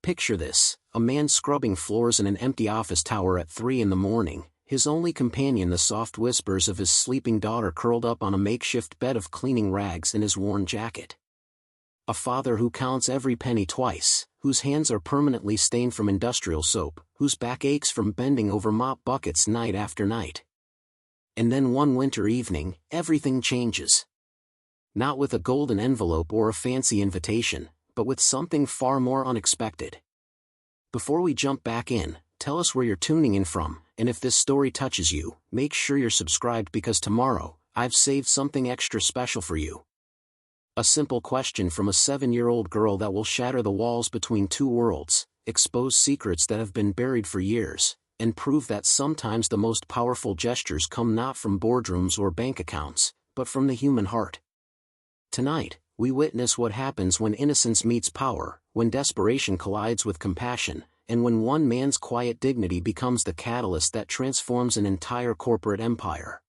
Picture this, a man scrubbing floors in an empty office tower at 3 in the morning, his only companion the soft whispers of his sleeping daughter curled up on a makeshift bed of cleaning rags in his worn jacket. A father who counts every penny twice, whose hands are permanently stained from industrial soap, whose back aches from bending over mop buckets night after night. And then one winter evening, everything changes. Not with a golden envelope or a fancy invitation, but with something far more unexpected. Before we jump back in, tell us where you're tuning in from, and if this story touches you, make sure you're subscribed because tomorrow, I've saved something extra special for you. A simple question from a 7-year-old girl that will shatter the walls between two worlds, expose secrets that have been buried for years, and prove that sometimes the most powerful gestures come not from boardrooms or bank accounts, but from the human heart. Tonight, we witness what happens when innocence meets power, when desperation collides with compassion, and when one man's quiet dignity becomes the catalyst that transforms an entire corporate empire.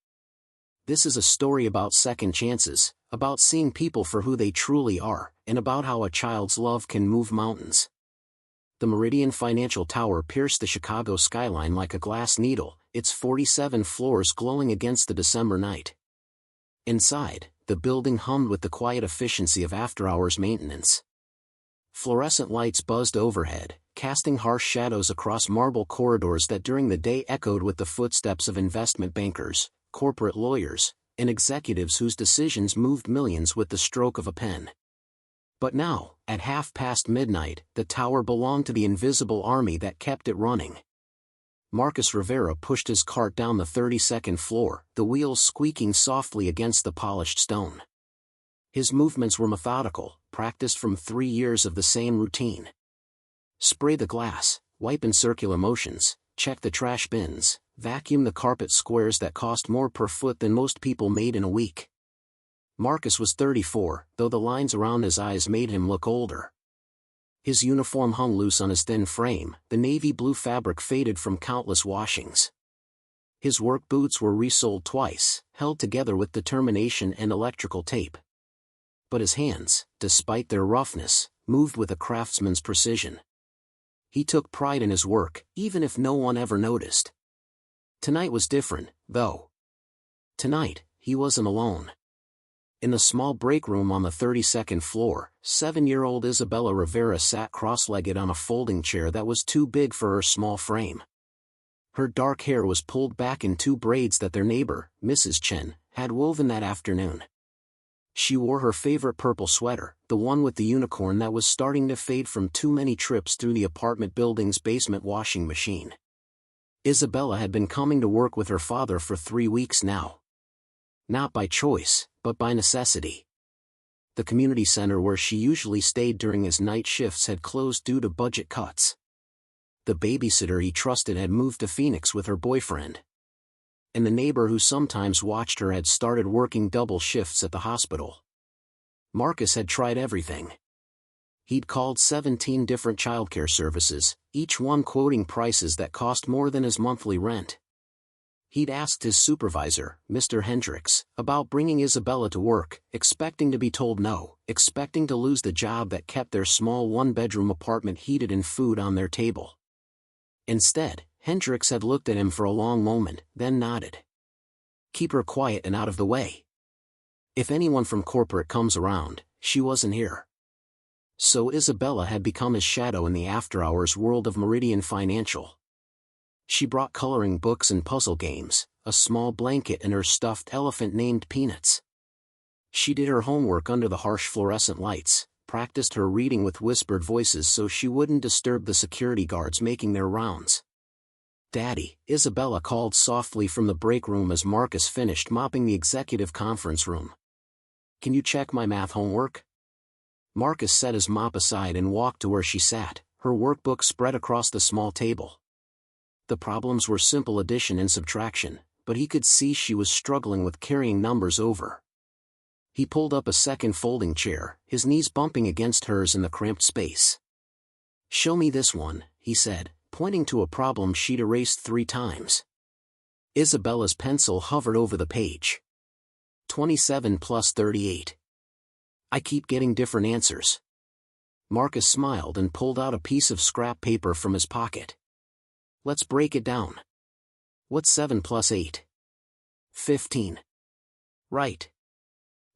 This is a story about second chances, about seeing people for who they truly are, and about how a child's love can move mountains. The Meridian Financial Tower pierced the Chicago skyline like a glass needle, its 47 floors glowing against the December night. Inside, the building hummed with the quiet efficiency of after-hours maintenance. Fluorescent lights buzzed overhead, casting harsh shadows across marble corridors that during the day echoed with the footsteps of investment bankers, corporate lawyers, and executives whose decisions moved millions with the stroke of a pen. But now, at midnight, the tower belonged to the invisible army that kept it running. Marcus Rivera pushed his cart down the 32nd floor, the wheels squeaking softly against the polished stone. His movements were methodical, practiced from 3 years of the same routine. Spray the glass, wipe in circular motions, check the trash bins, vacuum the carpet squares that cost more per foot than most people made in a week. Marcus was 34, though the lines around his eyes made him look older. His uniform hung loose on his thin frame, the navy blue fabric faded from countless washings. His work boots were resoled twice, held together with determination and electrical tape. But his hands, despite their roughness, moved with a craftsman's precision. He took pride in his work, even if no one ever noticed. Tonight was different, though. Tonight, he wasn't alone. In the small break room on the 32nd floor, 7-year-old Isabella Rivera sat cross-legged on a folding chair that was too big for her small frame. Her dark hair was pulled back in 2 braids that their neighbor, Mrs. Chen, had woven that afternoon. She wore her favorite purple sweater, the one with the unicorn that was starting to fade from too many trips through the apartment building's basement washing machine. Isabella had been coming to work with her father for 3 weeks now. Not by choice, but by necessity. The community center where she usually stayed during his night shifts had closed due to budget cuts. The babysitter he trusted had moved to Phoenix with her boyfriend. And the neighbor who sometimes watched her had started working double shifts at the hospital. Marcus had tried everything. He'd called 17 different childcare services, each one quoting prices that cost more than his monthly rent. He'd asked his supervisor, Mr. Hendricks, about bringing Isabella to work, expecting to be told no, expecting to lose the job that kept their small 1-bedroom apartment heated and food on their table. Instead, Hendricks had looked at him for a long moment, then nodded. Keep her quiet and out of the way. If anyone from corporate comes around, she wasn't here. So Isabella had become his shadow in the after-hours world of Meridian Financial. She brought coloring books and puzzle games, a small blanket and her stuffed elephant named Peanuts. She did her homework under the harsh fluorescent lights, practiced her reading with whispered voices so she wouldn't disturb the security guards making their rounds. "Daddy," Isabella called softly from the break room as Marcus finished mopping the executive conference room. "Can you check my math homework?" Marcus set his mop aside and walked to where she sat, her workbook spread across the small table. The problems were simple addition and subtraction, but he could see she was struggling with carrying numbers over. He pulled up a second folding chair, his knees bumping against hers in the cramped space. "Show me this one," he said, pointing to a problem she'd erased 3 times. Isabella's pencil hovered over the page. 27 plus 38. "I keep getting different answers." Marcus smiled and pulled out a piece of scrap paper from his pocket. Let's break it down. What's 7 plus 8? 15. Right.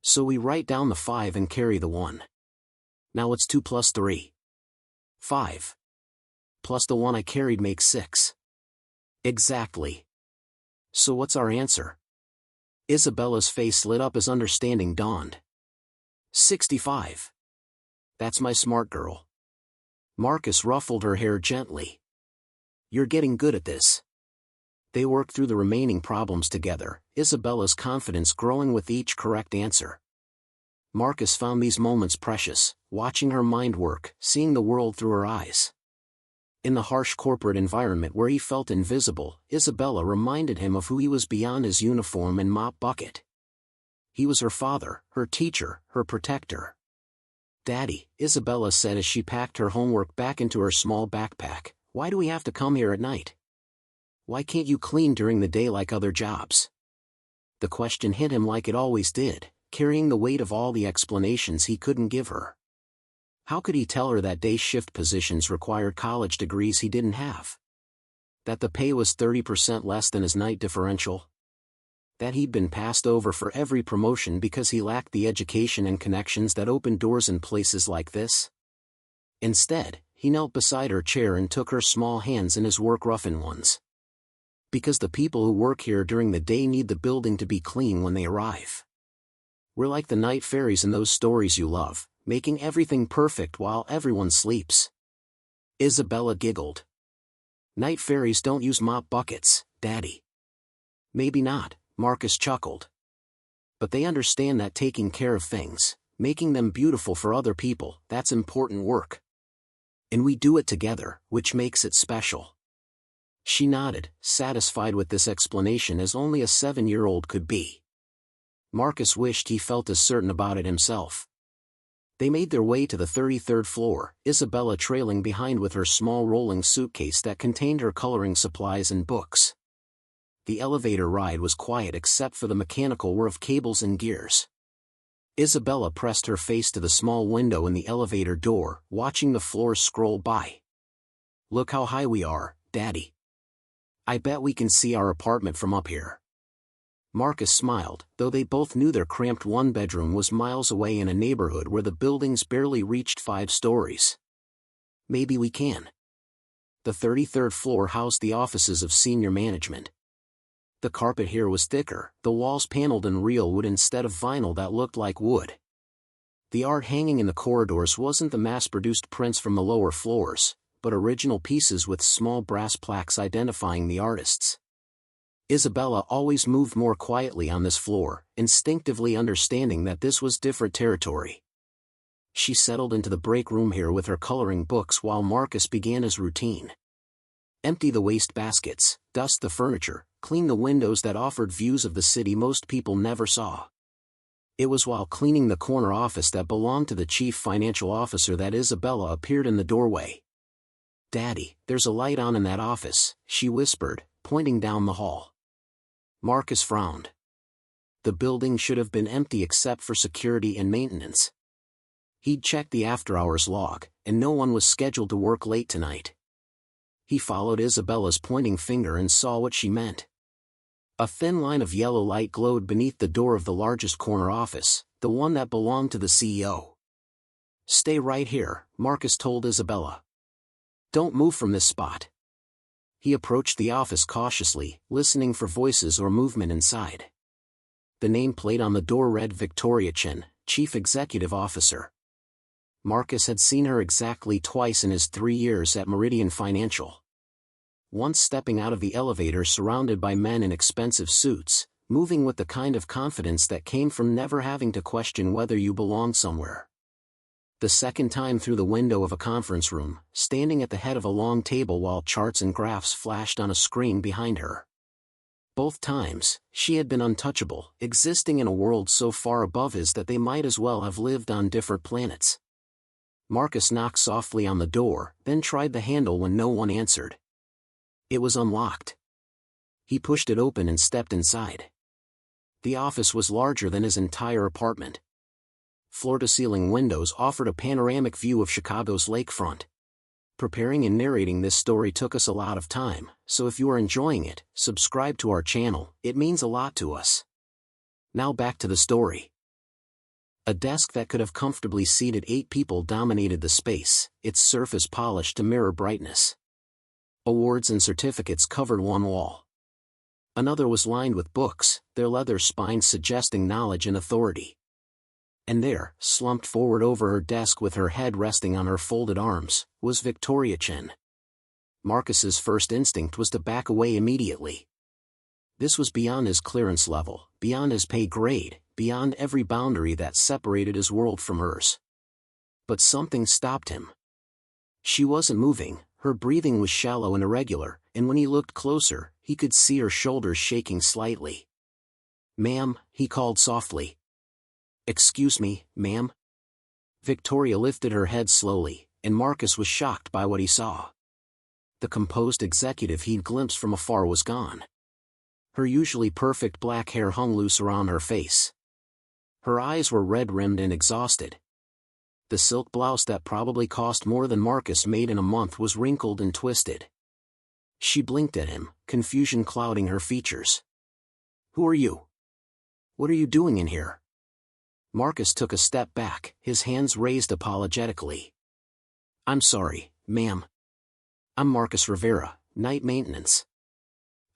So we write down the 5 and carry the 1. Now what's 2 plus 3? 5. Plus the 1 I carried makes 6. Exactly. So what's our answer? Isabella's face lit up as understanding dawned. 65. That's my smart girl. Marcus ruffled her hair gently. You're getting good at this. They worked through the remaining problems together, Isabella's confidence growing with each correct answer. Marcus found these moments precious, watching her mind work, seeing the world through her eyes. In the harsh corporate environment where he felt invisible, Isabella reminded him of who he was beyond his uniform and mop bucket. He was her father, her teacher, her protector. Daddy, Isabella said as she packed her homework back into her small backpack, why do we have to come here at night? Why can't you clean during the day like other jobs? The question hit him like it always did, carrying the weight of all the explanations he couldn't give her. How could he tell her that day shift positions required college degrees he didn't have? That the pay was 30% less than his night differential? That he'd been passed over for every promotion because he lacked the education and connections that opened doors in places like this? Instead, he knelt beside her chair and took her small hands in his work-roughened ones. Because the people who work here during the day need the building to be clean when they arrive. We're like the night fairies in those stories you love, making everything perfect while everyone sleeps. Isabella giggled. Night fairies don't use mop buckets, Daddy. Maybe not, Marcus chuckled. But they understand that taking care of things, making them beautiful for other people, that's important work. And we do it together, which makes it special. She nodded, satisfied with this explanation as only a 7-year-old could be. Marcus wished he felt as certain about it himself. They made their way to the 33rd floor, Isabella trailing behind with her small rolling suitcase that contained her coloring supplies and books. The elevator ride was quiet except for the mechanical whir of cables and gears. Isabella pressed her face to the small window in the elevator door, watching the floors scroll by. Look how high we are, Daddy. I bet we can see our apartment from up here. Marcus smiled, though they both knew their cramped one-bedroom was miles away in a neighborhood where the buildings barely reached 5 stories. Maybe we can. The 33rd floor housed the offices of senior management. The carpet here was thicker, the walls paneled in real wood instead of vinyl that looked like wood. The art hanging in the corridors wasn't the mass-produced prints from the lower floors, but original pieces with small brass plaques identifying the artists. Isabella always moved more quietly on this floor, instinctively understanding that this was different territory. She settled into the break room here with her coloring books while Marcus began his routine. Empty the waste baskets, dust the furniture, clean the windows that offered views of the city most people never saw. It was while cleaning the corner office that belonged to the chief financial officer that Isabella appeared in the doorway. Daddy, there's a light on in that office, she whispered, pointing down the hall. Marcus frowned. The building should have been empty except for security and maintenance. He'd checked the after-hours log, and no one was scheduled to work late tonight. He followed Isabella's pointing finger and saw what she meant. A thin line of yellow light glowed beneath the door of the largest corner office, the one that belonged to the CEO. Stay right here, Marcus told Isabella. Don't move from this spot. He approached the office cautiously, listening for voices or movement inside. The nameplate on the door read Victoria Chen, Chief Executive Officer. Marcus had seen her exactly twice in his 3 years at Meridian Financial. Once stepping out of the elevator surrounded by men in expensive suits, moving with the kind of confidence that came from never having to question whether you belonged somewhere. The second time through the window of a conference room, standing at the head of a long table while charts and graphs flashed on a screen behind her. Both times, she had been untouchable, existing in a world so far above his that they might as well have lived on different planets. Marcus knocked softly on the door, then tried the handle when no one answered. It was unlocked. He pushed it open and stepped inside. The office was larger than his entire apartment. floor-to-ceiling windows offered a panoramic view of Chicago's lakefront. Preparing and narrating this story took us a lot of time, so if you are enjoying it, subscribe to our channel, it means a lot to us. Now back to the story. A desk that could have comfortably seated 8 people dominated the space, its surface polished to mirror brightness. Awards and certificates covered one wall. Another was lined with books, their leather spines suggesting knowledge and authority. And there, slumped forward over her desk with her head resting on her folded arms, was Victoria Chen. Marcus's first instinct was to back away immediately. This was beyond his clearance level, beyond his pay grade, beyond every boundary that separated his world from hers. But something stopped him. She wasn't moving, her breathing was shallow and irregular, and when he looked closer, he could see her shoulders shaking slightly. "Ma'am," he called softly. "Excuse me, ma'am?" Victoria lifted her head slowly, and Marcus was shocked by what he saw. The composed executive he'd glimpsed from afar was gone. Her usually perfect black hair hung loose around her face. Her eyes were red-rimmed and exhausted. The silk blouse that probably cost more than Marcus made in a month was wrinkled and twisted. She blinked at him, confusion clouding her features. "Who are you? What are you doing in here?" Marcus took a step back, his hands raised apologetically. "I'm sorry, ma'am. I'm Marcus Rivera, night maintenance.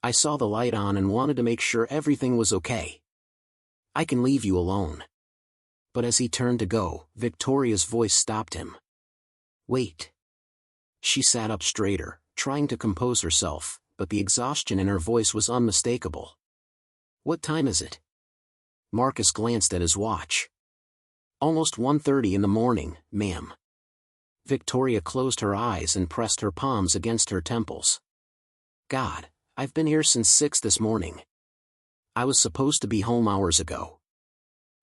I saw the light on and wanted to make sure everything was okay. I can leave you alone." But as he turned to go, Victoria's voice stopped him. "Wait." She sat up straighter, trying to compose herself, but the exhaustion in her voice was unmistakable. "What time is it?" Marcus glanced at his watch. "Almost 1:30 in the morning, ma'am." Victoria closed her eyes and pressed her palms against her temples. "God, I've been here since 6 this morning. I was supposed to be home hours ago."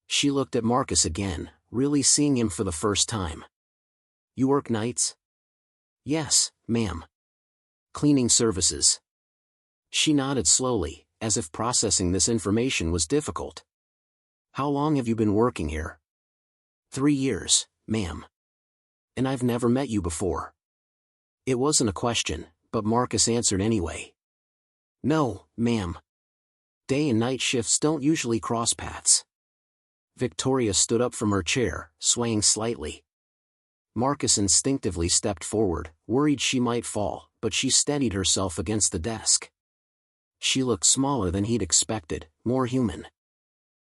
She looked at Marcus again, really seeing him for the first time. "You work nights?" "Yes, ma'am." "Cleaning services?" She nodded slowly, as if processing this information was difficult. "How long have you been working here?" 3 years, ma'am. "And I've never met you before." It wasn't a question, but Marcus answered anyway. "No, ma'am. Day and night shifts don't usually cross paths." Victoria stood up from her chair, swaying slightly. Marcus instinctively stepped forward, worried she might fall, but she steadied herself against the desk. She looked smaller than he'd expected, more human.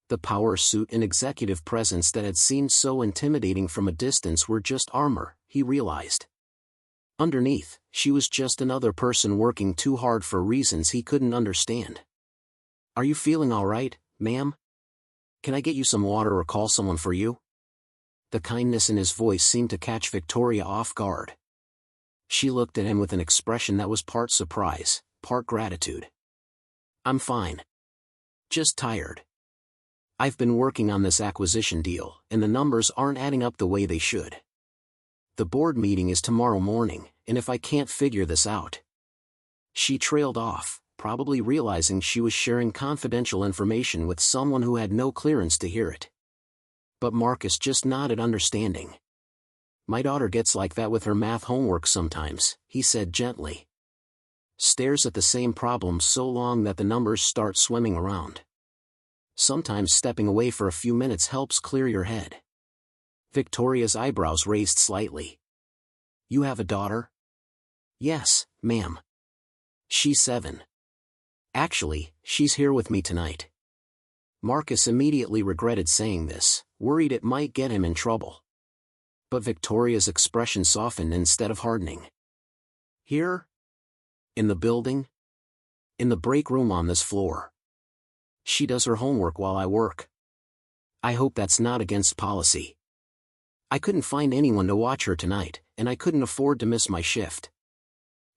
The power suit and executive presence that had seemed so intimidating from a distance were just armor, he realized. Underneath, she was just another person working too hard for reasons he couldn't understand. "Are you feeling all right, ma'am? Can I get you some water or call someone for you?" The kindness in his voice seemed to catch Victoria off guard. She looked at him with an expression that was part surprise, part gratitude. "I'm fine. Just tired. I've been working on this acquisition deal, and the numbers aren't adding up the way they should. The board meeting is tomorrow morning, and if I can't figure this out..." She trailed off, probably realizing she was sharing confidential information with someone who had no clearance to hear it. But Marcus just nodded understanding. "My daughter gets like that with her math homework sometimes," he said gently. "Stares at the same problem so long that the numbers start swimming around. Sometimes stepping away for a few minutes helps clear your head." Victoria's eyebrows raised slightly. "You have a daughter?" "Yes, ma'am. She's 7. Actually, she's here with me tonight." Marcus immediately regretted saying this, worried it might get him in trouble. But Victoria's expression softened instead of hardening. "Here? In the building? In the break room on this floor. She does her homework while I work. I hope that's not against policy. I couldn't find anyone to watch her tonight, and I couldn't afford to miss my shift."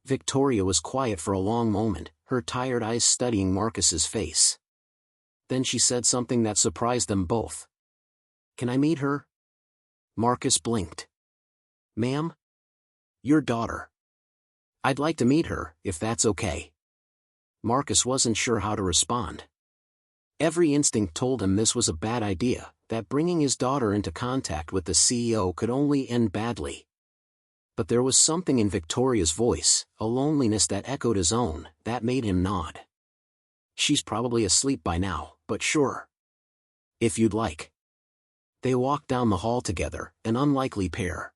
Victoria was quiet for a long moment, her tired eyes studying Marcus's face. Then she said something that surprised them both. "Can I meet her?" Marcus blinked. "Ma'am? Your daughter. I'd like to meet her, if that's okay." Marcus wasn't sure how to respond. Every instinct told him this was a bad idea, that bringing his daughter into contact with the CEO could only end badly. But there was something in Victoria's voice, a loneliness that echoed his own, that made him nod. She's probably asleep by now, but sure. If you'd like. They walked down the hall together, an unlikely pair.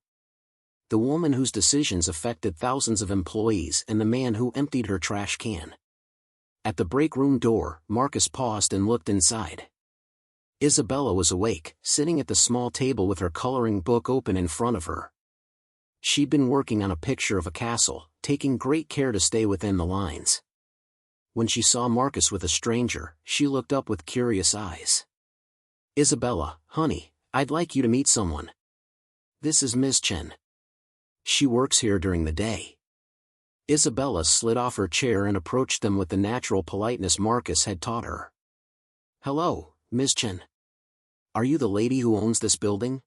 The woman whose decisions affected thousands of employees and the man who emptied her trash can. At the break room door, Marcus paused and looked inside. Isabella was awake, sitting at the small table with her coloring book open in front of her. She'd been working on a picture of a castle, taking great care to stay within the lines. When she saw Marcus with a stranger, she looked up with curious eyes. "Isabella, honey, I'd like you to meet someone. This is Ms. Chen. She works here during the day." Isabella slid off her chair and approached them with the natural politeness Marcus had taught her. "Hello, Ms. Chen. Are you the lady who owns this building?"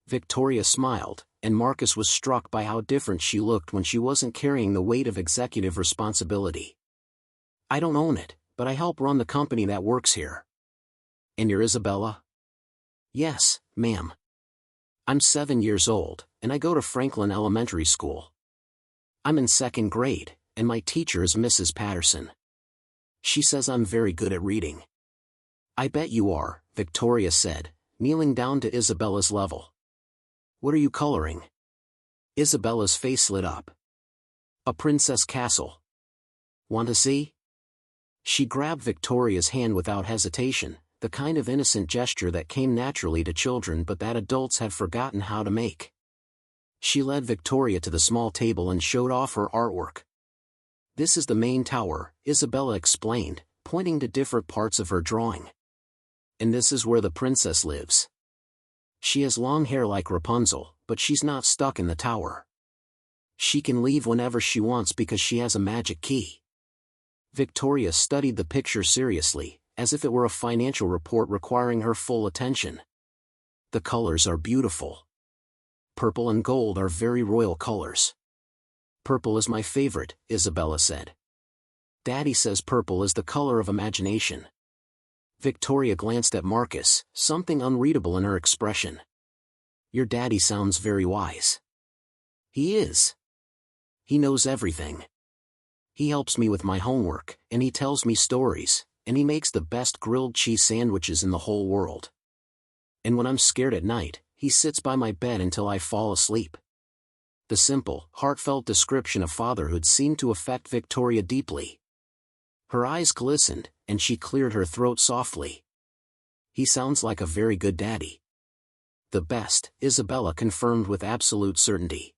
Victoria smiled, and Marcus was struck by how different she looked when she wasn't carrying the weight of executive responsibility. "I don't own it, but I help run the company that works here." "And you're Isabella?" "Yes, ma'am. I'm 7 years old, and I go to Franklin Elementary School. I'm in 2nd grade, and my teacher is Mrs. Patterson. She says I'm very good at reading." "I bet you are," Victoria said, kneeling down to Isabella's level. "What are you coloring?" Isabella's face lit up. "A princess castle. Want to see?" She grabbed Victoria's hand without hesitation, the kind of innocent gesture that came naturally to children but that adults had forgotten how to make. She led Victoria to the small table and showed off her artwork. "This is the main tower," Isabella explained, pointing to different parts of her drawing. "And this is where the princess lives. She has long hair like Rapunzel, but she's not stuck in the tower. She can leave whenever she wants because she has a magic key." Victoria studied the picture seriously, as if it were a financial report requiring her full attention. "The colors are beautiful. Purple and gold are very royal colors." "Purple is my favorite," Isabella said. "Daddy says purple is the color of imagination." Victoria glanced at Marcus, something unreadable in her expression. "Your daddy sounds very wise." "He is. He knows everything. He helps me with my homework, and he tells me stories, and he makes the best grilled cheese sandwiches in the whole world. And when I'm scared at night, he sits by my bed until I fall asleep." The simple, heartfelt description of fatherhood seemed to affect Victoria deeply. Her eyes glistened, and she cleared her throat softly. "He sounds like a very good daddy." "The best," Isabella confirmed with absolute certainty.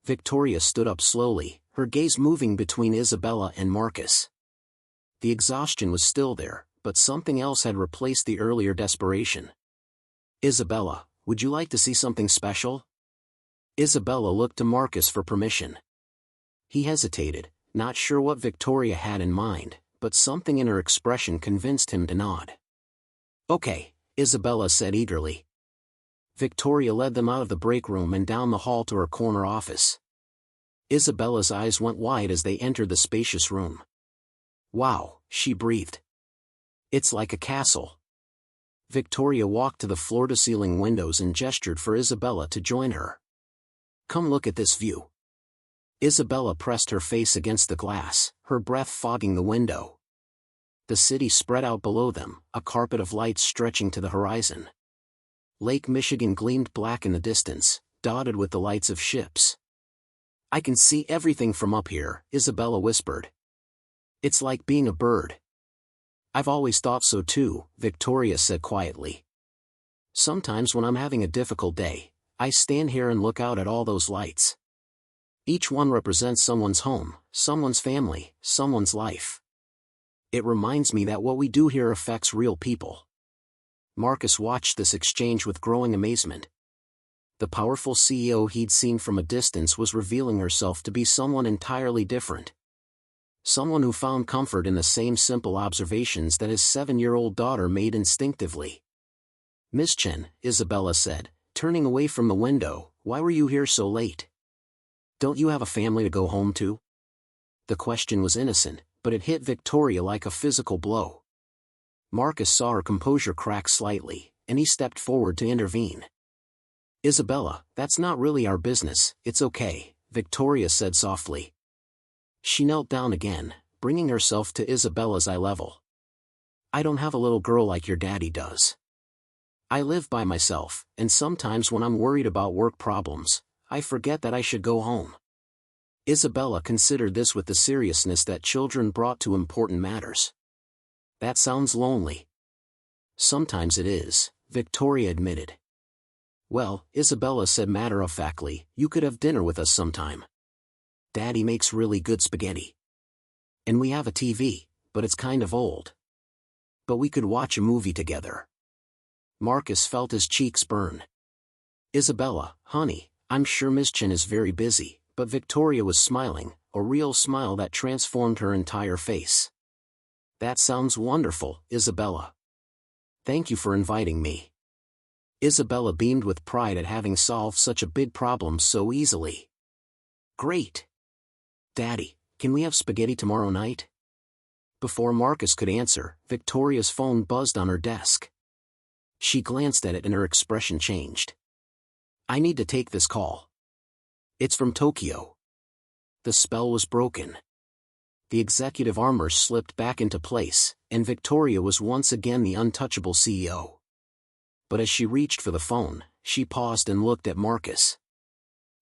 Victoria stood up slowly, her gaze moving between Isabella and Marcus. The exhaustion was still there, but something else had replaced the earlier desperation. "Isabella, would you like to see something special?" Isabella looked to Marcus for permission. He hesitated, not sure what Victoria had in mind, but something in her expression convinced him to nod. "Okay," Isabella said eagerly. Victoria led them out of the break room and down the hall to her corner office. Isabella's eyes went wide as they entered the spacious room. "Wow," she breathed. "It's like a castle." Victoria walked to the floor-to-ceiling windows and gestured for Isabella to join her. "Come look at this view." Isabella pressed her face against the glass, her breath fogging the window. The city spread out below them, a carpet of lights stretching to the horizon. Lake Michigan gleamed black in the distance, dotted with the lights of ships. "I can see everything from up here," Isabella whispered. "It's like being a bird." "I've always thought so too," Victoria said quietly. "Sometimes when I'm having a difficult day, I stand here and look out at all those lights. Each one represents someone's home, someone's family, someone's life. It reminds me that what we do here affects real people." Marcus watched this exchange with growing amazement. The powerful CEO he'd seen from a distance was revealing herself to be someone entirely different. Someone who found comfort in the same simple observations that his 7-year-old daughter made instinctively. "Miss Chen," Isabella said, turning away from the window, "why were you here so late? Don't you have a family to go home to?" The question was innocent, but it hit Victoria like a physical blow. Marcus saw her composure crack slightly, and he stepped forward to intervene. "Isabella, that's not really our business, it's okay," Victoria said softly. She knelt down again, bringing herself to Isabella's eye level. "I don't have a little girl like your daddy does. I live by myself, and sometimes when I'm worried about work problems, I forget that I should go home." Isabella considered this with the seriousness that children brought to important matters. "That sounds lonely." "Sometimes it is," Victoria admitted. "Well," Isabella said matter-of-factly, "you could have dinner with us sometime. Daddy makes really good spaghetti. And we have a TV, but it's kind of old. But we could watch a movie together." Marcus felt his cheeks burn. "Isabella, honey, I'm sure Miss Chen is very busy," but Victoria was smiling, a real smile that transformed her entire face. "That sounds wonderful, Isabella. Thank you for inviting me." Isabella beamed with pride at having solved such a big problem so easily. "Great. Daddy, can we have spaghetti tomorrow night?" Before Marcus could answer, Victoria's phone buzzed on her desk. She glanced at it and her expression changed. "I need to take this call. It's from Tokyo." The spell was broken. The executive armor slipped back into place, and Victoria was once again the untouchable CEO. But as she reached for the phone, she paused and looked at Marcus.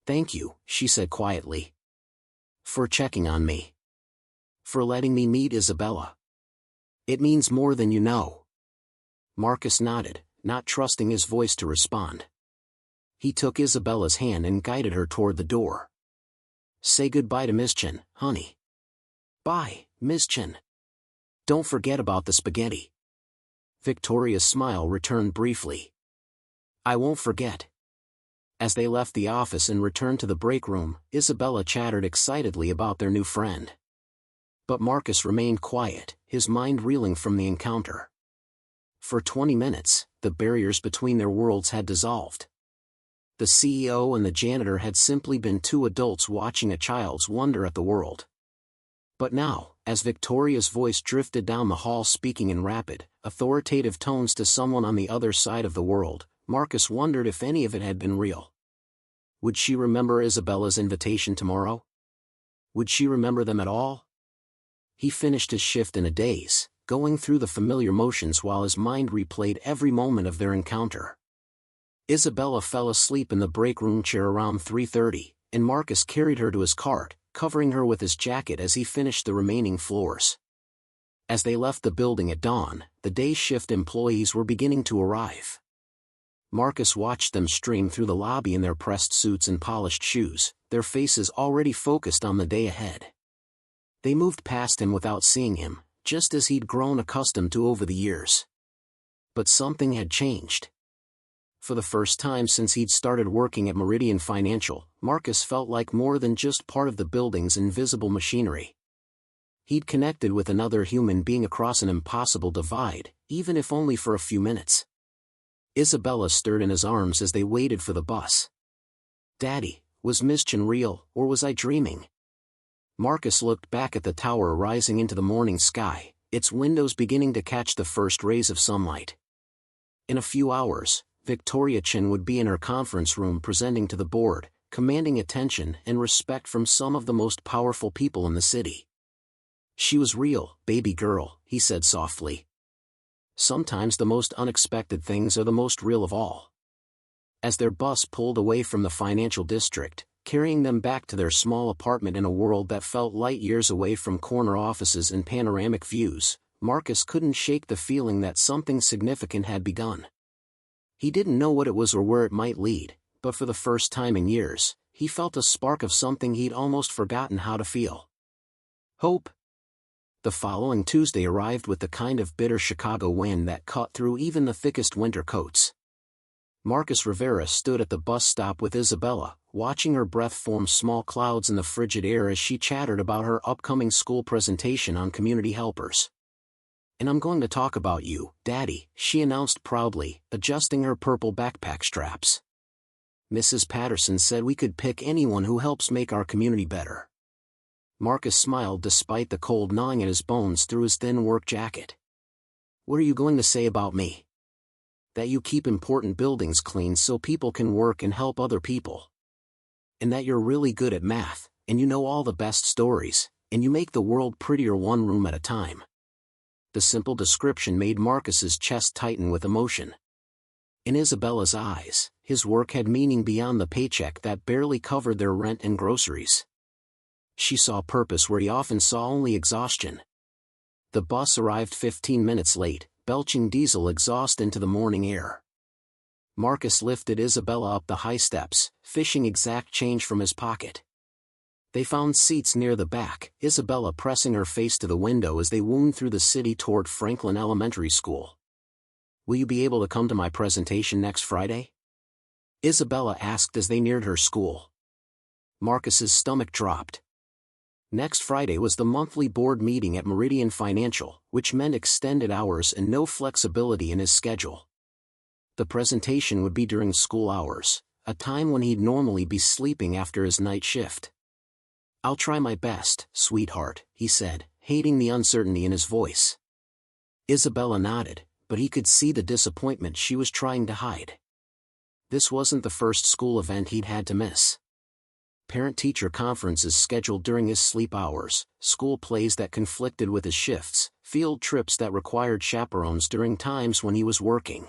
"Thank you," she said quietly. "For checking on me. For letting me meet Isabella. It means more than you know." Marcus nodded, not trusting his voice to respond. He took Isabella's hand and guided her toward the door. "Say goodbye to Miss Chen, honey." "Bye, Miss Chen. Don't forget about the spaghetti." Victoria's smile returned briefly. "I won't forget." As they left the office and returned to the break room, Isabella chattered excitedly about their new friend. But Marcus remained quiet, his mind reeling from the encounter. For 20 minutes, the barriers between their worlds had dissolved. The CEO and the janitor had simply been two adults watching a child's wonder at the world. But now, as Victoria's voice drifted down the hall speaking in rapid, authoritative tones to someone on the other side of the world, Marcus wondered if any of it had been real. Would she remember Isabella's invitation tomorrow? Would she remember them at all? He finished his shift in a daze, going through the familiar motions while his mind replayed every moment of their encounter. Isabella fell asleep in the break room chair around 3:30, and Marcus carried her to his cart, covering her with his jacket as he finished the remaining floors. As they left the building at dawn, the day shift employees were beginning to arrive. Marcus watched them stream through the lobby in their pressed suits and polished shoes, their faces already focused on the day ahead. They moved past him without seeing him, just as he'd grown accustomed to over the years. But something had changed. For the first time since he'd started working at Meridian Financial, Marcus felt like more than just part of the building's invisible machinery. He'd connected with another human being across an impossible divide, even if only for a few minutes. Isabella stirred in his arms as they waited for the bus. "Daddy, was Miss Chen real, or was I dreaming?" Marcus looked back at the tower rising into the morning sky, its windows beginning to catch the first rays of sunlight. In a few hours, Victoria Chen would be in her conference room presenting to the board, commanding attention and respect from some of the most powerful people in the city. "She was real, baby girl," he said softly. "Sometimes the most unexpected things are the most real of all." As their bus pulled away from the financial district, carrying them back to their small apartment in a world that felt light years away from corner offices and panoramic views, Marcus couldn't shake the feeling that something significant had begun. He didn't know what it was or where it might lead, but for the first time in years, he felt a spark of something he'd almost forgotten how to feel. Hope. The following Tuesday arrived with the kind of bitter Chicago wind that cut through even the thickest winter coats. Marcus Rivera stood at the bus stop with Isabella, watching her breath form small clouds in the frigid air as she chattered about her upcoming school presentation on community helpers. "And I'm going to talk about you, Daddy," she announced proudly, adjusting her purple backpack straps. "Mrs. Patterson said we could pick anyone who helps make our community better." Marcus smiled despite the cold gnawing at his bones through his thin work jacket. "What are you going to say about me?" that you keep important buildings clean so people can work and help other people. And that you're really good at math, and you know all the best stories, and you make the world prettier one room at a time. The simple description made Marcus's chest tighten with emotion. In Isabella's eyes, his work had meaning beyond the paycheck that barely covered their rent and groceries. She saw purpose where he often saw only exhaustion. The bus arrived 15 minutes late, belching diesel exhaust into the morning air. Marcus lifted Isabella up the high steps, fishing exact change from his pocket. They found seats near the back, Isabella pressing her face to the window as they wound through the city toward Franklin Elementary School. "Will you be able to come to my presentation next Friday?" Isabella asked as they neared her school. Marcus's stomach dropped. Next Friday was the monthly board meeting at Meridian Financial, which meant extended hours and no flexibility in his schedule. The presentation would be during school hours, a time when he'd normally be sleeping after his night shift. "I'll try my best, sweetheart," he said, hating the uncertainty in his voice. Isabella nodded, but he could see the disappointment she was trying to hide. This wasn't the first school event he'd had to miss. Parent-teacher conferences scheduled during his sleep hours, school plays that conflicted with his shifts, field trips that required chaperones during times when he was working.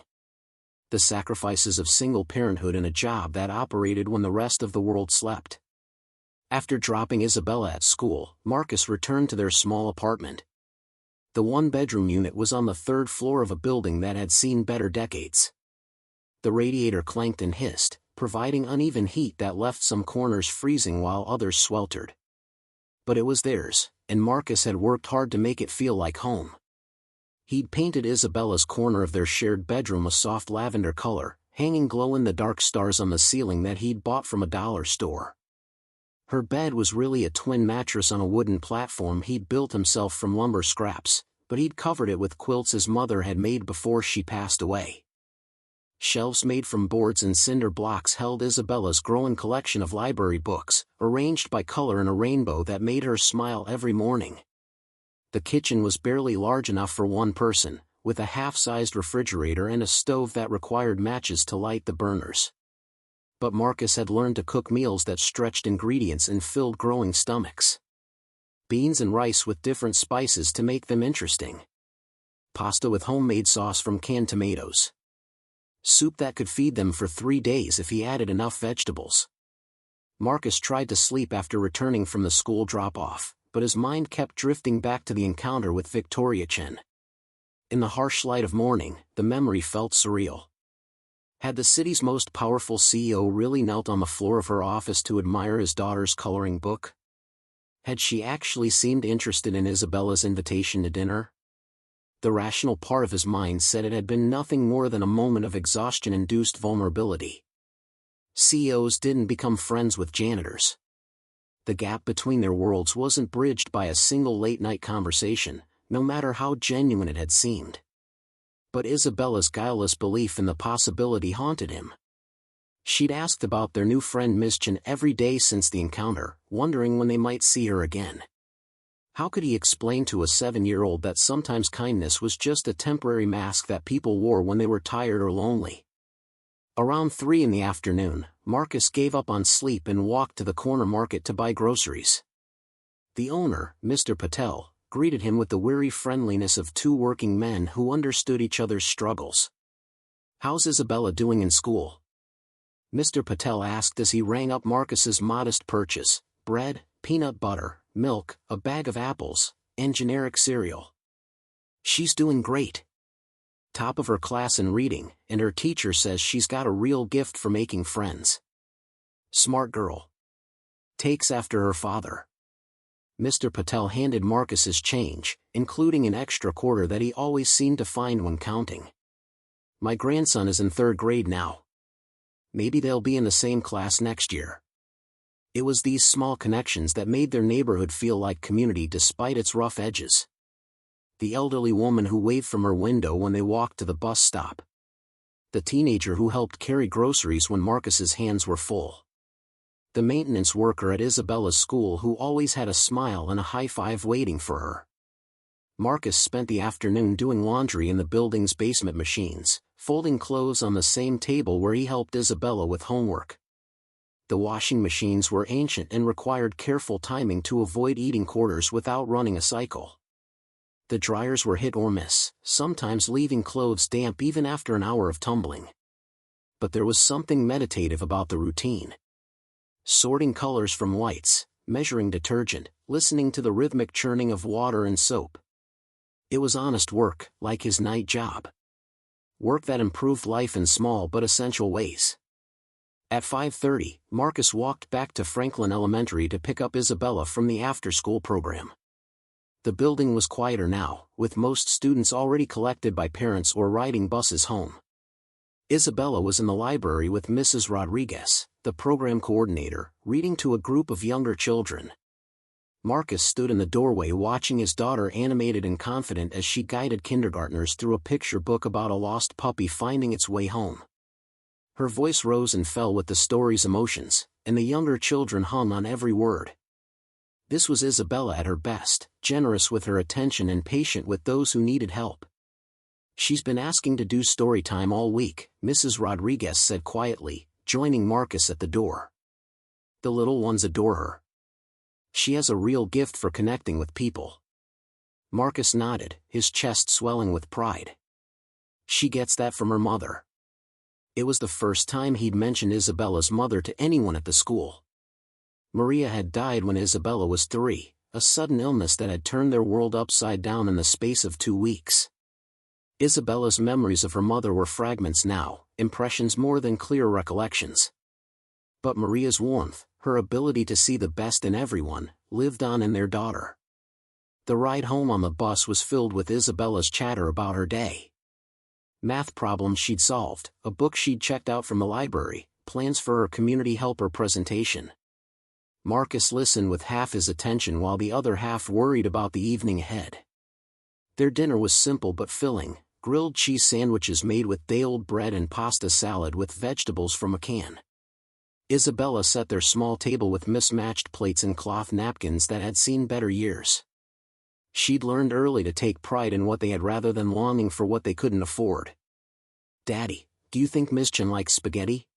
The sacrifices of single parenthood in a job that operated when the rest of the world slept. After dropping Isabella at school, Marcus returned to their small apartment. The one-bedroom unit was on the third floor of a building that had seen better decades. The radiator clanked and hissed, providing uneven heat that left some corners freezing while others sweltered. But it was theirs, and Marcus had worked hard to make it feel like home. He'd painted Isabella's corner of their shared bedroom a soft lavender color, hanging glow-in-the-dark stars on the ceiling that he'd bought from a dollar store. Her bed was really a twin mattress on a wooden platform he'd built himself from lumber scraps, but he'd covered it with quilts his mother had made before she passed away. Shelves made from boards and cinder blocks held Isabella's growing collection of library books, arranged by color in a rainbow that made her smile every morning. The kitchen was barely large enough for one person, with a half-sized refrigerator and a stove that required matches to light the burners. But Marcus had learned to cook meals that stretched ingredients and filled growing stomachs. Beans and rice with different spices to make them interesting. Pasta with homemade sauce from canned tomatoes. Soup that could feed them for 3 days if he added enough vegetables. Marcus tried to sleep after returning from the school drop-off, but his mind kept drifting back to the encounter with Victoria Chen. In the harsh light of morning, the memory felt surreal. Had the city's most powerful CEO really knelt on the floor of her office to admire his daughter's coloring book? Had she actually seemed interested in Isabella's invitation to dinner? The rational part of his mind said it had been nothing more than a moment of exhaustion-induced vulnerability. CEOs didn't become friends with janitors. The gap between their worlds wasn't bridged by a single late-night conversation, no matter how genuine it had seemed. But Isabella's guileless belief in the possibility haunted him. She'd asked about their new friend Ms. Chen every day since the encounter, wondering when they might see her again. How could he explain to a 7-year-old that sometimes kindness was just a temporary mask that people wore when they were tired or lonely? Around 3 in the afternoon, Marcus gave up on sleep and walked to the corner market to buy groceries. The owner, Mr. Patel, greeted him with the weary friendliness of 2 working men who understood each other's struggles. "How's Isabella doing in school?" Mr. Patel asked as he rang up Marcus's modest purchase: bread, peanut butter, milk, a bag of apples, and generic cereal. "She's doing great. Top of her class in reading, and her teacher says she's got a real gift for making friends. Smart girl. Takes after her father." Mr. Patel handed Marcus's change, including an extra quarter that he always seemed to find when counting. "My grandson is in 3rd grade now. Maybe they'll be in the same class next year." It was these small connections that made their neighborhood feel like community despite its rough edges. The elderly woman who waved from her window when they walked to the bus stop. The teenager who helped carry groceries when Marcus's hands were full. The maintenance worker at Isabella's school who always had a smile and a high five waiting for her. Marcus spent the afternoon doing laundry in the building's basement machines, folding clothes on the same table where he helped Isabella with homework. The washing machines were ancient and required careful timing to avoid eating quarters without running a cycle. The dryers were hit or miss, sometimes leaving clothes damp even after an hour of tumbling. But there was something meditative about the routine. Sorting colors from whites, measuring detergent, listening to the rhythmic churning of water and soap. It was honest work, like his night job. Work that improved life in small but essential ways. At 5:30, Marcus walked back to Franklin Elementary to pick up Isabella from the after-school program. The building was quieter now, with most students already collected by parents or riding buses home. Isabella was in the library with Mrs. Rodriguez, the program coordinator, reading to a group of younger children. Marcus stood in the doorway watching his daughter, animated and confident as she guided kindergartners through a picture book about a lost puppy finding its way home. Her voice rose and fell with the story's emotions, and the younger children hung on every word. This was Isabella at her best, generous with her attention and patient with those who needed help. "She's been asking to do story time all week," Mrs. Rodriguez said quietly, joining Marcus at the door. "The little ones adore her. She has a real gift for connecting with people." Marcus nodded, his chest swelling with pride. "She gets that from her mother." It was the first time he'd mentioned Isabella's mother to anyone at the school. Maria had died when Isabella was 3, a sudden illness that had turned their world upside down in the space of 2 weeks. Isabella's memories of her mother were fragments now, impressions more than clear recollections. But Maria's warmth, her ability to see the best in everyone, lived on in their daughter. The ride home on the bus was filled with Isabella's chatter about her day. Math problems she'd solved, a book she'd checked out from the library, plans for her community helper presentation. Marcus listened with half his attention while the other half worried about the evening ahead. Their dinner was simple but filling, grilled cheese sandwiches made with day-old bread and pasta salad with vegetables from a can. Isabella set their small table with mismatched plates and cloth napkins that had seen better years. She'd learned early to take pride in what they had rather than longing for what they couldn't afford. "Daddy, do you think Miss Chen likes spaghetti?"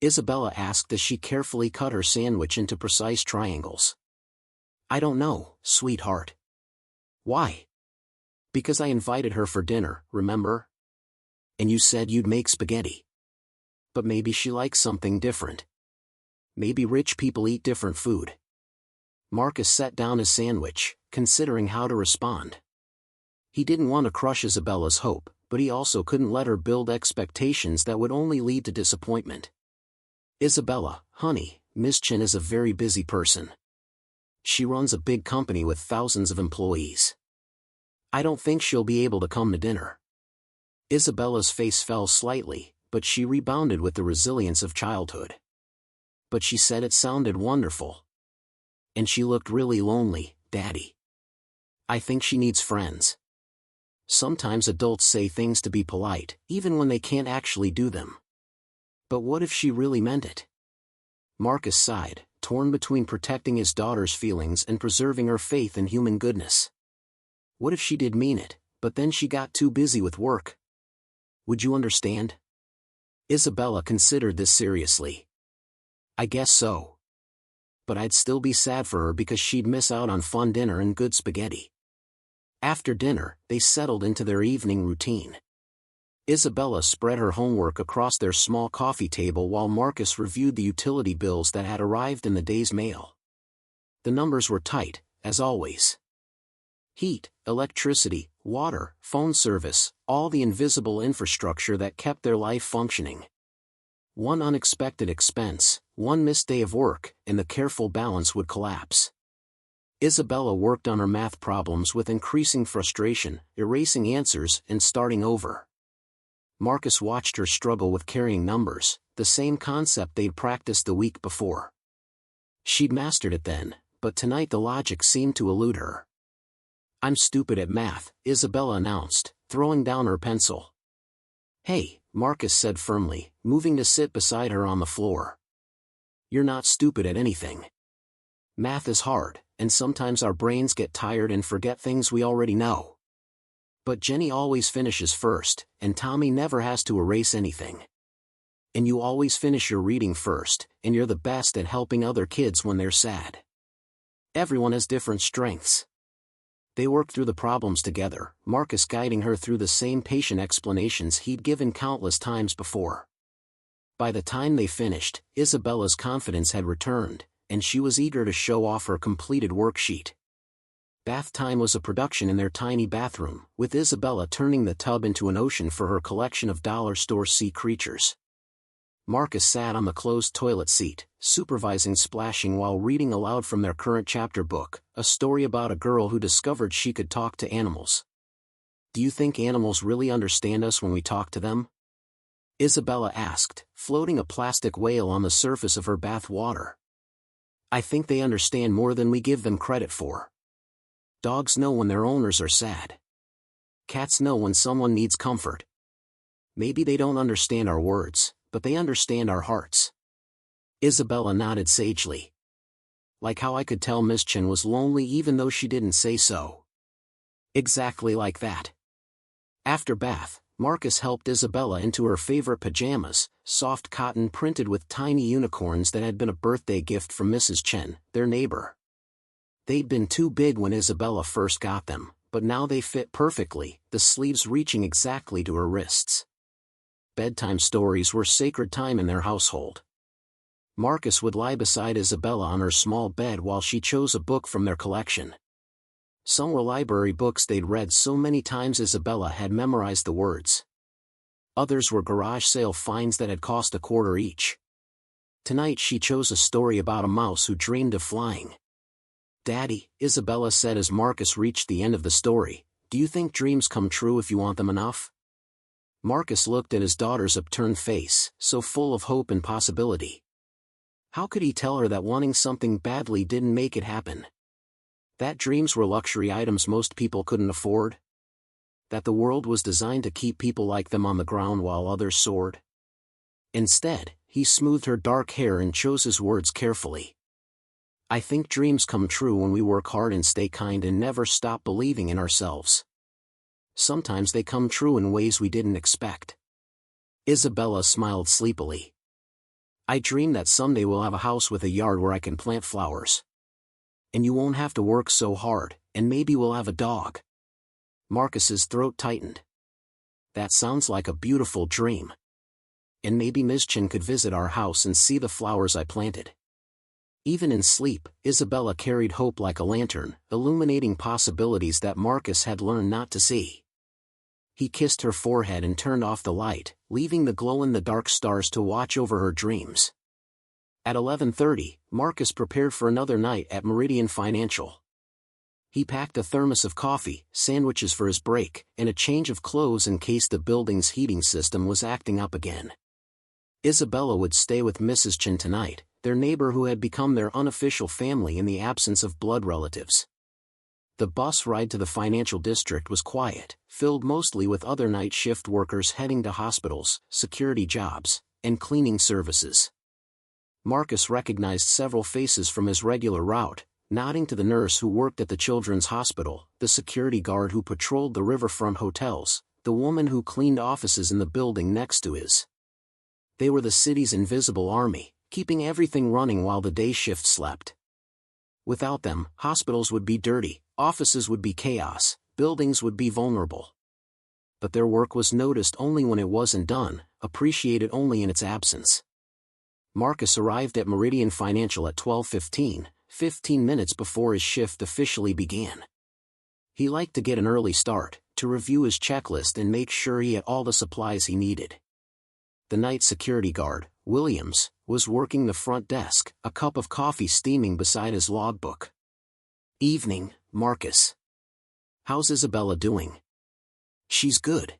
Isabella asked as she carefully cut her sandwich into precise triangles. "I don't know, sweetheart." "Why?" "Because I invited her for dinner, remember? And you said you'd make spaghetti. But maybe she likes something different. Maybe rich people eat different food." Marcus set down his sandwich, considering how to respond. He didn't want to crush Isabella's hope, but he also couldn't let her build expectations that would only lead to disappointment. "Isabella, honey, Miss Chen is a very busy person. She runs a big company with thousands of employees. I don't think she'll be able to come to dinner." Isabella's face fell slightly, but she rebounded with the resilience of childhood. "But she said it sounded wonderful. And she looked really lonely, Daddy. I think she needs friends." Sometimes adults say things to be polite, even when they can't actually do them. But what if she really meant it? Marcus sighed, torn between protecting his daughter's feelings and preserving her faith in human goodness. What if she did mean it, but then she got too busy with work? Would you understand? Isabella considered this seriously. "I guess so. But I'd still be sad for her because she'd miss out on fun dinner and good spaghetti." After dinner, they settled into their evening routine. Isabella spread her homework across their small coffee table while Marcus reviewed the utility bills that had arrived in the day's mail. The numbers were tight, as always. Heat, electricity, water, phone service, all the invisible infrastructure that kept their life functioning. One unexpected expense, one missed day of work, and the careful balance would collapse. Isabella worked on her math problems with increasing frustration, erasing answers and starting over. Marcus watched her struggle with carrying numbers, the same concept they'd practiced the week before. She'd mastered it then, but tonight the logic seemed to elude her. "I'm stupid at math," Isabella announced, throwing down her pencil. "Hey," Marcus said firmly, moving to sit beside her on the floor. "You're not stupid at anything. Math is hard, and sometimes our brains get tired and forget things we already know. But Jenny always finishes first, and Tommy never has to erase anything. And you always finish your reading first, and you're the best at helping other kids when they're sad. Everyone has different strengths. They work through the problems together, Marcus guiding her through the same patient explanations he'd given countless times before. By the time they finished, Isabella's confidence had returned, and she was eager to show off her completed worksheet. Bath time was a production in their tiny bathroom, with Isabella turning the tub into an ocean for her collection of dollar store sea creatures. Marcus sat on the closed toilet seat, supervising splashing while reading aloud from their current chapter book, a story about a girl who discovered she could talk to animals. Do you think animals really understand us when we talk to them? Isabella asked, floating a plastic whale on the surface of her bath water. I think they understand more than we give them credit for. Dogs know when their owners are sad. Cats know when someone needs comfort. Maybe they don't understand our words, but they understand our hearts. Isabella nodded sagely. Like how I could tell Miss Chen was lonely even though she didn't say so. Exactly like that. After bath, Marcus helped Isabella into her favorite pajamas, soft cotton printed with tiny unicorns that had been a birthday gift from Mrs. Chen, their neighbor. They'd been too big when Isabella first got them, but now they fit perfectly, the sleeves reaching exactly to her wrists. Bedtime stories were sacred time in their household. Marcus would lie beside Isabella on her small bed while she chose a book from their collection. Some were library books they'd read so many times Isabella had memorized the words. Others were garage sale finds that had cost $0.25 each. Tonight she chose a story about a mouse who dreamed of flying. Daddy, Isabella said as Marcus reached the end of the story, do you think dreams come true if you want them enough? Marcus looked at his daughter's upturned face, so full of hope and possibility. How could he tell her that wanting something badly didn't make it happen? That dreams were luxury items most people couldn't afford? That the world was designed to keep people like them on the ground while others soared? Instead, he smoothed her dark hair and chose his words carefully. I think dreams come true when we work hard and stay kind and never stop believing in ourselves. Sometimes they come true in ways we didn't expect. Isabella smiled sleepily. I dream that someday we'll have a house with a yard where I can plant flowers. And you won't have to work so hard, and maybe we'll have a dog. Marcus's throat tightened. That sounds like a beautiful dream. And maybe Ms. Chen could visit our house and see the flowers I planted. Even in sleep, Isabella carried hope like a lantern, illuminating possibilities that Marcus had learned not to see. He kissed her forehead and turned off the light, leaving the glow-in-the-dark stars to watch over her dreams. At 11:30, Marcus prepared for another night at Meridian Financial. He packed a thermos of coffee, sandwiches for his break, and a change of clothes in case the building's heating system was acting up again. Isabella would stay with Mrs. Chen tonight, their neighbor who had become their unofficial family in the absence of blood relatives. The bus ride to the financial district was quiet, filled mostly with other night shift workers heading to hospitals, security jobs, and cleaning services. Marcus recognized several faces from his regular route, nodding to the nurse who worked at the children's hospital, the security guard who patrolled the riverfront hotels, the woman who cleaned offices in the building next to his. They were the city's invisible army, keeping everything running while the day shift slept. Without them, hospitals would be dirty, offices would be chaos, buildings would be vulnerable. But their work was noticed only when it wasn't done, appreciated only in its absence. Marcus arrived at Meridian Financial at 12:15, 15 minutes before his shift officially began. He liked to get an early start, to review his checklist and make sure he had all the supplies he needed. The night security guard, Williams, was working the front desk, a cup of coffee steaming beside his logbook. Evening, Marcus. How's Isabella doing? She's good.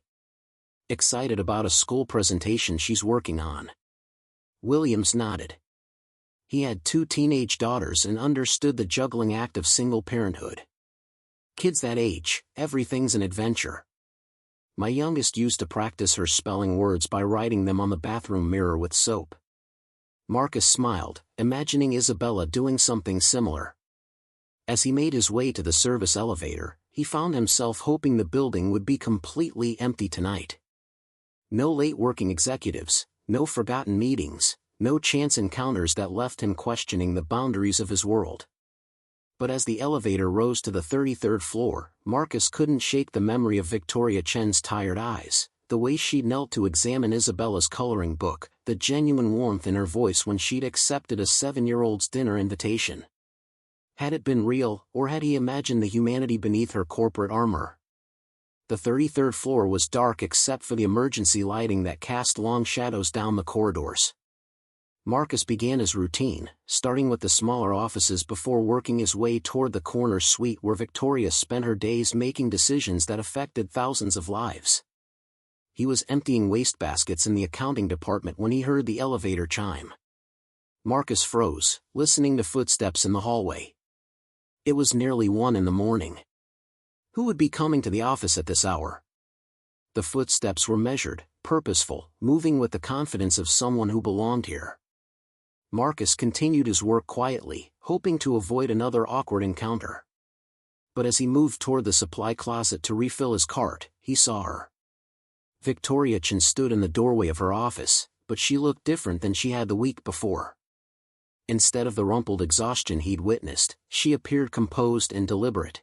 Excited about a school presentation she's working on. Williams nodded. He had 2 teenage daughters and understood the juggling act of single parenthood. Kids that age, everything's an adventure. My youngest used to practice her spelling words by writing them on the bathroom mirror with soap. Marcus smiled, imagining Isabella doing something similar. As he made his way to the service elevator, he found himself hoping the building would be completely empty tonight. No late working executives, no forgotten meetings, no chance encounters that left him questioning the boundaries of his world. But as the elevator rose to the 33rd floor, Marcus couldn't shake the memory of Victoria Chen's tired eyes, the way she'd knelt to examine Isabella's coloring book, the genuine warmth in her voice when she'd accepted a 7-year-old's dinner invitation. Had it been real, or had he imagined the humanity beneath her corporate armor? The 33rd floor was dark except for the emergency lighting that cast long shadows down the corridors. Marcus began his routine, starting with the smaller offices before working his way toward the corner suite where Victoria spent her days making decisions that affected thousands of lives. He was emptying wastebaskets in the accounting department when he heard the elevator chime. Marcus froze, listening to footsteps in the hallway. It was nearly 1 in the morning. Who would be coming to the office at this hour? The footsteps were measured, purposeful, moving with the confidence of someone who belonged here. Marcus continued his work quietly, hoping to avoid another awkward encounter. But as he moved toward the supply closet to refill his cart, he saw her. Victoria Chen stood in the doorway of her office, but she looked different than she had the week before. Instead of the rumpled exhaustion he'd witnessed, she appeared composed and deliberate.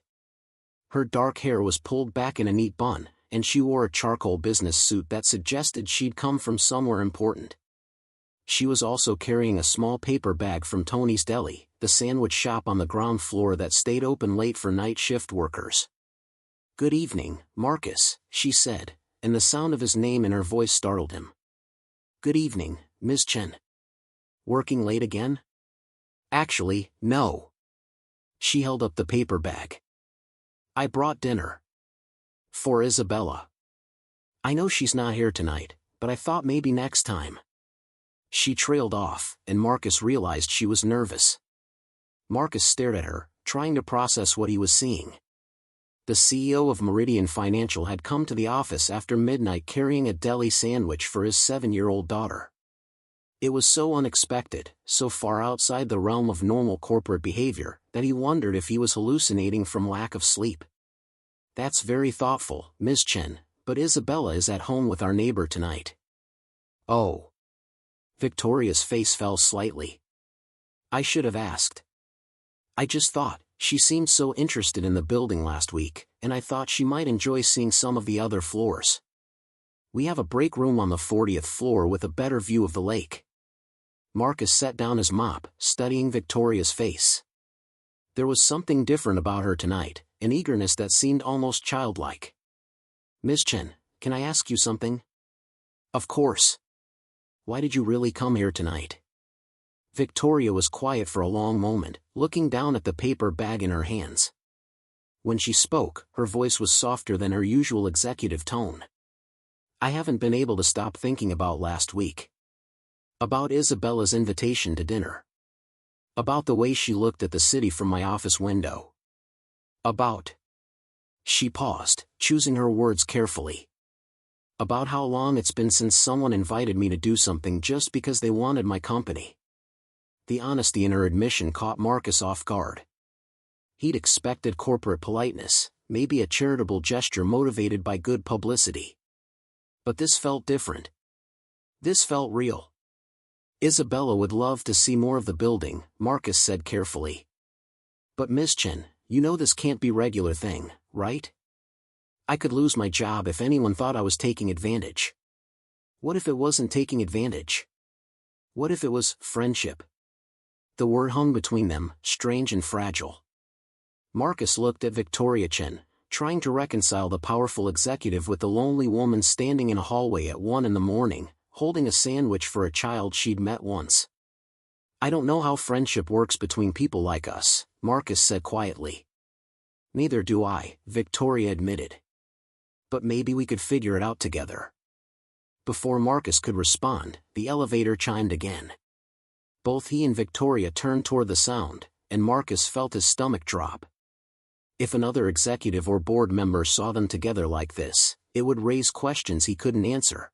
Her dark hair was pulled back in a neat bun, and she wore a charcoal business suit that suggested she'd come from somewhere important. She was also carrying a small paper bag from Tony's Deli, the sandwich shop on the ground floor that stayed open late for night shift workers. "Good evening, Marcus," she said, and the sound of his name in her voice startled him. "Good evening, Ms. Chen. Working late again?" "Actually, no." She held up the paper bag. "I brought dinner. For Isabella. I know she's not here tonight, but I thought maybe next time." She trailed off, and Marcus realized she was nervous. Marcus stared at her, trying to process what he was seeing. The CEO of Meridian Financial had come to the office after midnight carrying a deli sandwich for his 7-year-old daughter. It was so unexpected, so far outside the realm of normal corporate behavior, that he wondered if he was hallucinating from lack of sleep. "That's very thoughtful, Ms. Chen, but Isabella is at home with our neighbor tonight." "Oh." Victoria's face fell slightly. "I should have asked. I just thought, she seemed so interested in the building last week, and I thought she might enjoy seeing some of the other floors. We have a break room on the 40th floor with a better view of the lake." Marcus set down his mop, studying Victoria's face. There was something different about her tonight, an eagerness that seemed almost childlike. "Ms. Chen, can I ask you something?" "Of course. Why did you really come here tonight?" Victoria was quiet for a long moment, looking down at the paper bag in her hands. When she spoke, her voice was softer than her usual executive tone. "I haven't been able to stop thinking about last week. About Isabella's invitation to dinner. About the way she looked at the city from my office window. About..." She paused, choosing her words carefully. "About how long it's been since someone invited me to do something just because they wanted my company." The honesty in her admission caught Marcus off guard. He'd expected corporate politeness, maybe a charitable gesture motivated by good publicity. But this felt different. This felt real. "Isabella would love to see more of the building," Marcus said carefully. "But Ms. Chen, you know this can't be a regular thing, right? I could lose my job if anyone thought I was taking advantage. What if it wasn't taking advantage? What if it was friendship?" The word hung between them, strange and fragile. Marcus looked at Victoria Chen, trying to reconcile the powerful executive with the lonely woman standing in a hallway at 1 in the morning, holding a sandwich for a child she'd met once. "I don't know how friendship works between people like us," Marcus said quietly. "Neither do I," Victoria admitted. "But maybe we could figure it out together." Before Marcus could respond, the elevator chimed again. Both he and Victoria turned toward the sound, and Marcus felt his stomach drop. If another executive or board member saw them together like this, it would raise questions he couldn't answer.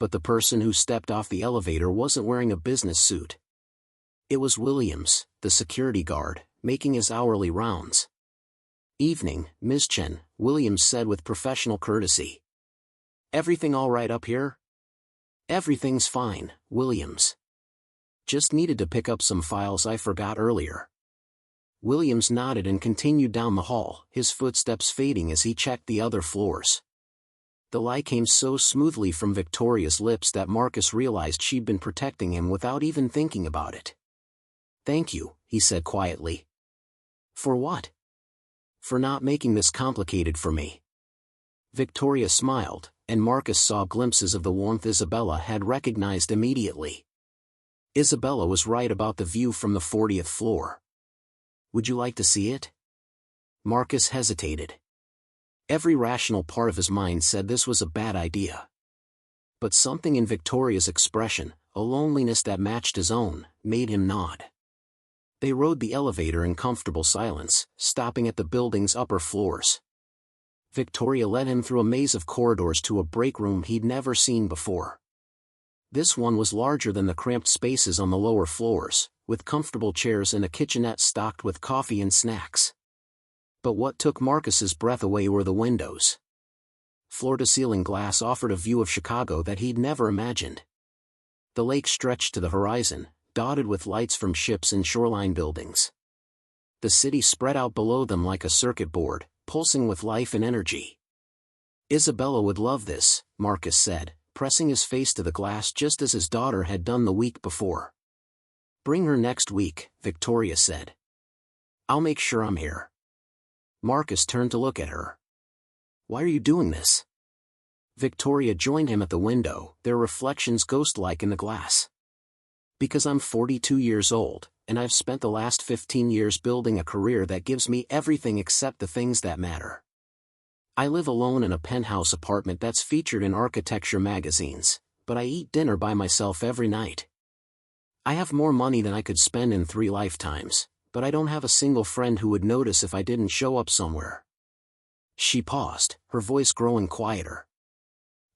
But the person who stepped off the elevator wasn't wearing a business suit. It was Williams, the security guard, making his hourly rounds. "Evening, Ms. Chen," Williams said with professional courtesy. "Everything all right up here?" "Everything's fine, Williams. Just needed to pick up some files I forgot earlier." Williams nodded and continued down the hall, his footsteps fading as he checked the other floors. The lie came so smoothly from Victoria's lips that Marcus realized she'd been protecting him without even thinking about it. "Thank you," he said quietly. "For what?" "For not making this complicated for me." Victoria smiled, and Marcus saw glimpses of the warmth Isabella had recognized immediately. Isabella was right about the view from the 40th floor. "Would you like to see it?" Marcus hesitated. Every rational part of his mind said this was a bad idea. But something in Victoria's expression, a loneliness that matched his own, made him nod. They rode the elevator in comfortable silence, stopping at the building's upper floors. Victoria led him through a maze of corridors to a break room he'd never seen before. This one was larger than the cramped spaces on the lower floors, with comfortable chairs and a kitchenette stocked with coffee and snacks. But what took Marcus's breath away were the windows. Floor-to-ceiling glass offered a view of Chicago that he'd never imagined. The lake stretched to the horizon, dotted with lights from ships and shoreline buildings. The city spread out below them like a circuit board, pulsing with life and energy. "Isabella would love this," Marcus said, pressing his face to the glass just as his daughter had done the week before. "Bring her next week," Victoria said. "I'll make sure I'm here." Marcus turned to look at her. "Why are you doing this?" Victoria joined him at the window, their reflections ghost-like in the glass. "Because I'm 42 years old, and I've spent the last 15 years building a career that gives me everything except the things that matter. I live alone in a penthouse apartment that's featured in architecture magazines, but I eat dinner by myself every night. I have more money than I could spend in 3 lifetimes, but I don't have a single friend who would notice if I didn't show up somewhere." She paused, her voice growing quieter.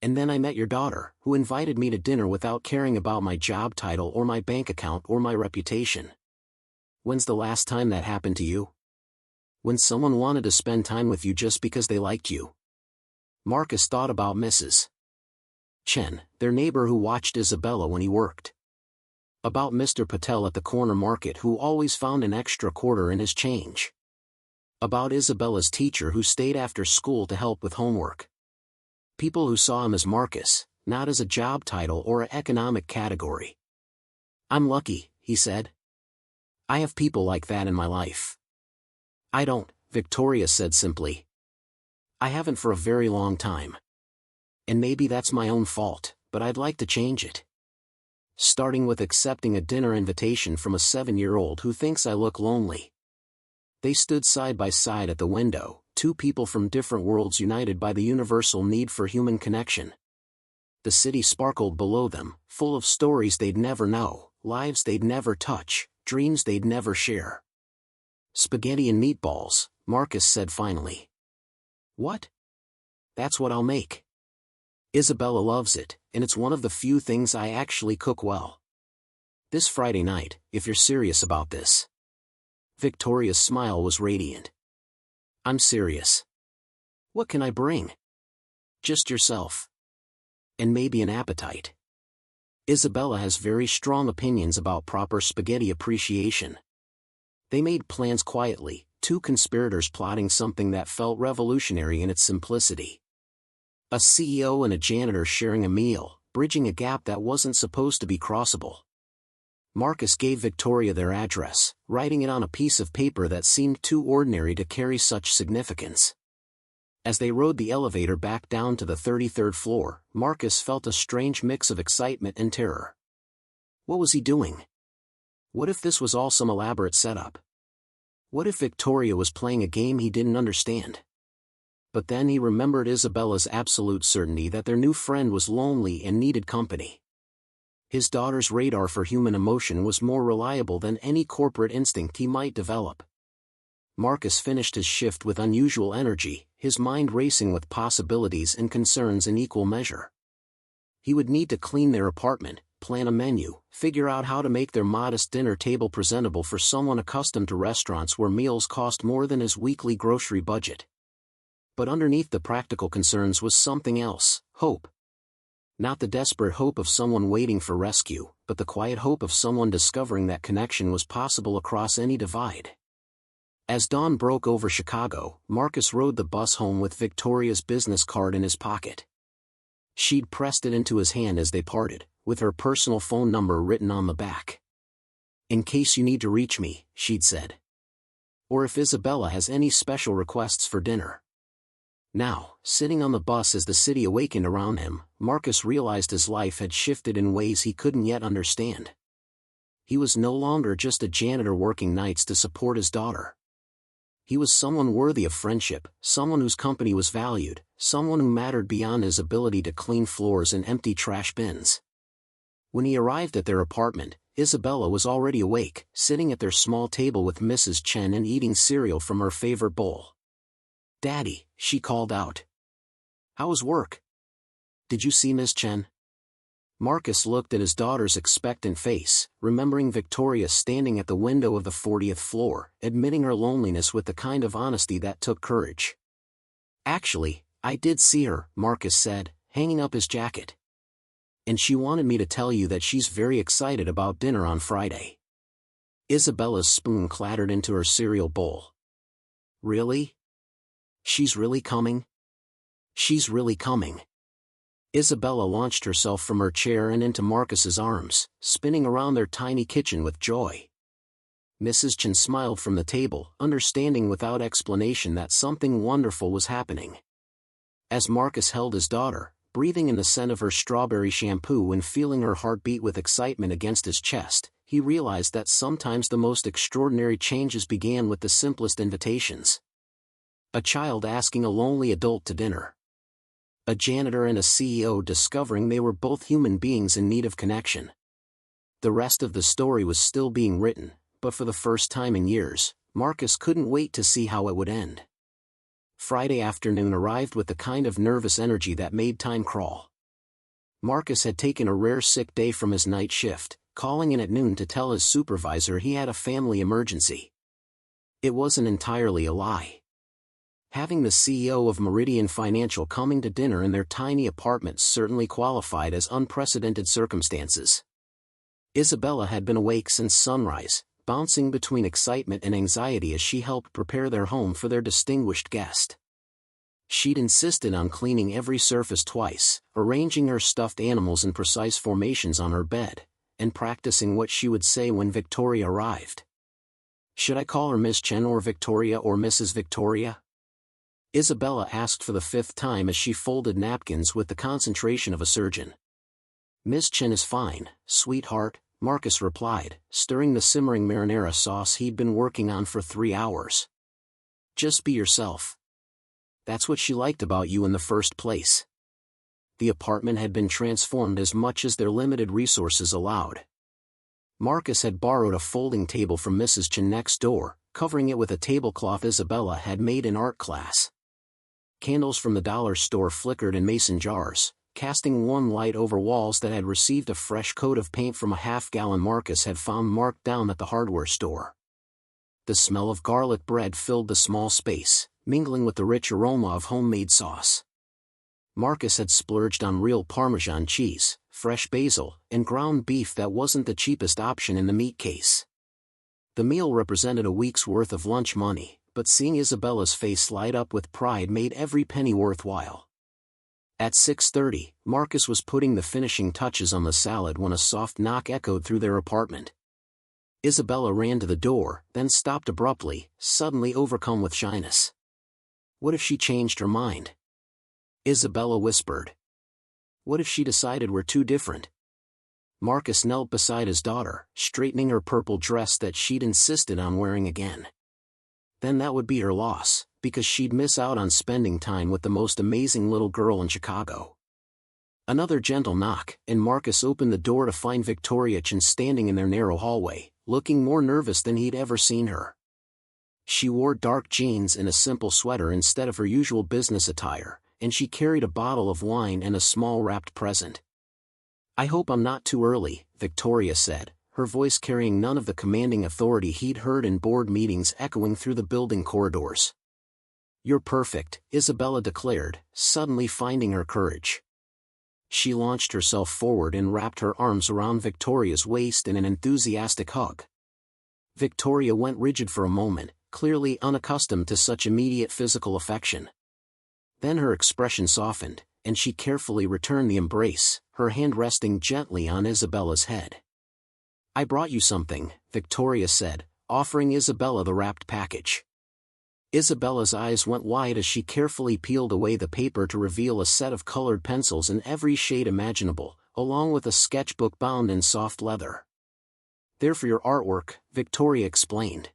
"And then I met your daughter, who invited me to dinner without caring about my job title or my bank account or my reputation. When's the last time that happened to you? When someone wanted to spend time with you just because they liked you?" Marcus thought about Mrs. Chen, their neighbor who watched Isabella when he worked. About Mr. Patel at the corner market who always found an extra quarter in his change. About Isabella's teacher who stayed after school to help with homework. People who saw him as Marcus, not as a job title or an economic category. "I'm lucky," he said. "I have people like that in my life." "I don't," Victoria said simply. "I haven't for a very long time. And maybe that's my own fault, but I'd like to change it. Starting with accepting a dinner invitation from a 7-year-old who thinks I look lonely." They stood side by side at the window, two people from different worlds united by the universal need for human connection. The city sparkled below them, full of stories they'd never know, lives they'd never touch, dreams they'd never share. "Spaghetti and meatballs," Marcus said finally. "What?" "That's what I'll make. Isabella loves it, and it's one of the few things I actually cook well. This Friday night, if you're serious about this." Victoria's smile was radiant. "I'm serious. What can I bring?" "Just yourself. And maybe an appetite. Isabella has very strong opinions about proper spaghetti appreciation." They made plans quietly, two conspirators plotting something that felt revolutionary in its simplicity. A CEO and a janitor sharing a meal, bridging a gap that wasn't supposed to be crossable. Marcus gave Victoria their address, writing it on a piece of paper that seemed too ordinary to carry such significance. As they rode the elevator back down to the 33rd floor, Marcus felt a strange mix of excitement and terror. What was he doing? What if this was all some elaborate setup? What if Victoria was playing a game he didn't understand? But then he remembered Isabella's absolute certainty that their new friend was lonely and needed company. His daughter's radar for human emotion was more reliable than any corporate instinct he might develop. Marcus finished his shift with unusual energy, his mind racing with possibilities and concerns in equal measure. He would need to clean their apartment, plan a menu, figure out how to make their modest dinner table presentable for someone accustomed to restaurants where meals cost more than his weekly grocery budget. But underneath the practical concerns was something else: hope. Not the desperate hope of someone waiting for rescue, but the quiet hope of someone discovering that connection was possible across any divide. As dawn broke over Chicago, Marcus rode the bus home with Victoria's business card in his pocket. She'd pressed it into his hand as they parted, with her personal phone number written on the back. "In case you need to reach me," she'd said. "Or if Isabella has any special requests for dinner." Now, sitting on the bus as the city awakened around him, Marcus realized his life had shifted in ways he couldn't yet understand. He was no longer just a janitor working nights to support his daughter. He was someone worthy of friendship, someone whose company was valued, someone who mattered beyond his ability to clean floors and empty trash bins. When he arrived at their apartment, Isabella was already awake, sitting at their small table with Mrs. Chen and eating cereal from her favorite bowl. "Daddy," she called out. "How was work? Did you see Miss Chen?" Marcus looked at his daughter's expectant face, remembering Victoria standing at the window of the 40th floor, admitting her loneliness with the kind of honesty that took courage. "Actually, I did see her," Marcus said, hanging up his jacket. "And she wanted me to tell you that she's very excited about dinner on Friday." Isabella's spoon clattered into her cereal bowl. "Really? She's really coming?" "She's really coming." Isabella launched herself from her chair and into Marcus's arms, spinning around their tiny kitchen with joy. Mrs. Chen smiled from the table, understanding without explanation that something wonderful was happening. As Marcus held his daughter, breathing in the scent of her strawberry shampoo and feeling her heart beat with excitement against his chest, he realized that sometimes the most extraordinary changes began with the simplest invitations. A child asking a lonely adult to dinner. A janitor and a CEO discovering they were both human beings in need of connection. The rest of the story was still being written, but for the first time in years, Marcus couldn't wait to see how it would end. Friday afternoon arrived with the kind of nervous energy that made time crawl. Marcus had taken a rare sick day from his night shift, calling in at noon to tell his supervisor he had a family emergency. It wasn't entirely a lie. Having the CEO of Meridian Financial coming to dinner in their tiny apartment certainly qualified as unprecedented circumstances. Isabella had been awake since sunrise, bouncing between excitement and anxiety as she helped prepare their home for their distinguished guest. She'd insisted on cleaning every surface twice, arranging her stuffed animals in precise formations on her bed, and practicing what she would say when Victoria arrived. "Should I call her Miss Chen or Victoria or Mrs. Victoria?" Isabella asked for the 5th time as she folded napkins with the concentration of a surgeon. "Miss Chen is fine, sweetheart," Marcus replied, stirring the simmering marinara sauce he'd been working on for 3 hours. "Just be yourself. That's what she liked about you in the first place." The apartment had been transformed as much as their limited resources allowed. Marcus had borrowed a folding table from Mrs. Chen next door, covering it with a tablecloth Isabella had made in art class. Candles from the dollar store flickered in mason jars, casting warm light over walls that had received a fresh coat of paint from a half-gallon Marcus had found marked down at the hardware store. The smell of garlic bread filled the small space, mingling with the rich aroma of homemade sauce. Marcus had splurged on real Parmesan cheese, fresh basil, and ground beef that wasn't the cheapest option in the meat case. The meal represented a week's worth of lunch money, but seeing Isabella's face light up with pride made every penny worthwhile. At 6:30, Marcus was putting the finishing touches on the salad when a soft knock echoed through their apartment. Isabella ran to the door, then stopped abruptly, suddenly overcome with shyness. What if she changed her mind? Isabella whispered. What if she decided we're too different? Marcus knelt beside his daughter, straightening her purple dress that she'd insisted on wearing again. Then that would be her loss, because she'd miss out on spending time with the most amazing little girl in Chicago. Another gentle knock, and Marcus opened the door to find Victoria Chen standing in their narrow hallway, looking more nervous than he'd ever seen her. She wore dark jeans and a simple sweater instead of her usual business attire, and she carried a bottle of wine and a small wrapped present. I hope I'm not too early, Victoria said, her voice carrying none of the commanding authority he'd heard in board meetings echoing through the building corridors. You're perfect, Isabella declared, suddenly finding her courage. She launched herself forward and wrapped her arms around Victoria's waist in an enthusiastic hug. Victoria went rigid for a moment, clearly unaccustomed to such immediate physical affection. Then her expression softened, and she carefully returned the embrace, her hand resting gently on Isabella's head. I brought you something, Victoria said, offering Isabella the wrapped package. Isabella's eyes went wide as she carefully peeled away the paper to reveal a set of colored pencils in every shade imaginable, along with a sketchbook bound in soft leather. They're for your artwork, Victoria explained.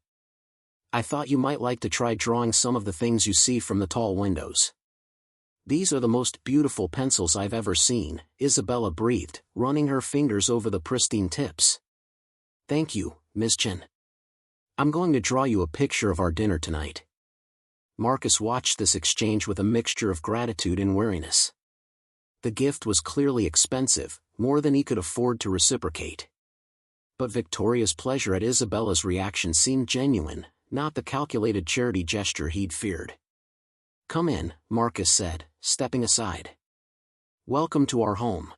I thought you might like to try drawing some of the things you see from the tall windows. These are the most beautiful pencils I've ever seen, Isabella breathed, running her fingers over the pristine tips. Thank you, Miss Chen. I'm going to draw you a picture of our dinner tonight. Marcus watched this exchange with a mixture of gratitude and weariness. The gift was clearly expensive, more than he could afford to reciprocate. But Victoria's pleasure at Isabella's reaction seemed genuine, not the calculated charity gesture he'd feared. Come in, Marcus said, stepping aside. Welcome to our home.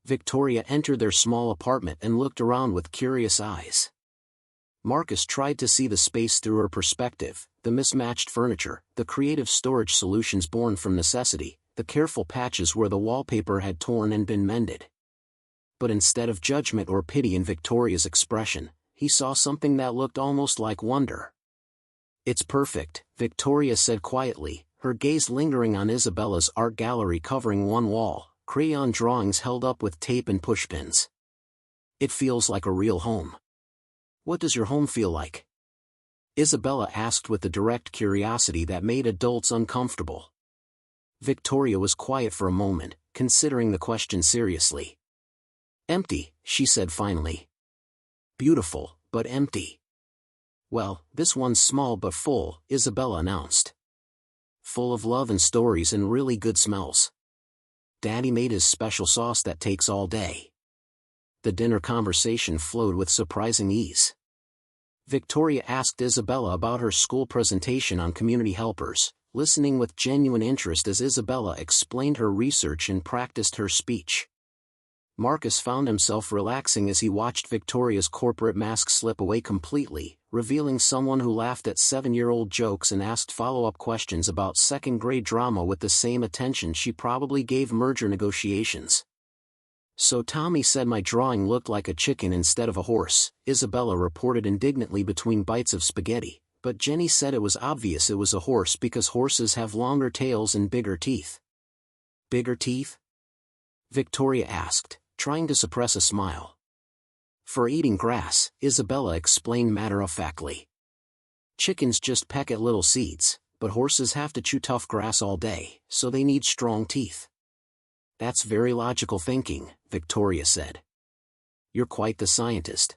Victoria entered their small apartment and looked around with curious eyes. Marcus tried to see the space through her perspective, the mismatched furniture, the creative storage solutions born from necessity, the careful patches where the wallpaper had torn and been mended. But instead of judgment or pity in Victoria's expression, he saw something that looked almost like wonder. It's perfect, Victoria said quietly, her gaze lingering on Isabella's art gallery covering one wall, crayon drawings held up with tape and pushpins. It feels like a real home. What does your home feel like? Isabella asked with the direct curiosity that made adults uncomfortable. Victoria was quiet for a moment, considering the question seriously. Empty, she said finally. Beautiful, but empty. Well, this one's small but full, Isabella announced. Full of love and stories and really good smells. Daddy made his special sauce that takes all day. The dinner conversation flowed with surprising ease. Victoria asked Isabella about her school presentation on community helpers, listening with genuine interest as Isabella explained her research and practiced her speech. Marcus found himself relaxing as he watched Victoria's corporate mask slip away completely, revealing someone who laughed at 7-year-old jokes and asked follow-up questions about second-grade drama with the same attention she probably gave merger negotiations. So Tommy said my drawing looked like a chicken instead of a horse, Isabella reported indignantly between bites of spaghetti, but Jenny said it was obvious it was a horse because horses have longer tails and bigger teeth. Bigger teeth? Victoria asked, trying to suppress a smile. For eating grass, Isabella explained matter-of-factly. Chickens just peck at little seeds, but horses have to chew tough grass all day, so they need strong teeth. That's very logical thinking, Victoria said. You're quite the scientist.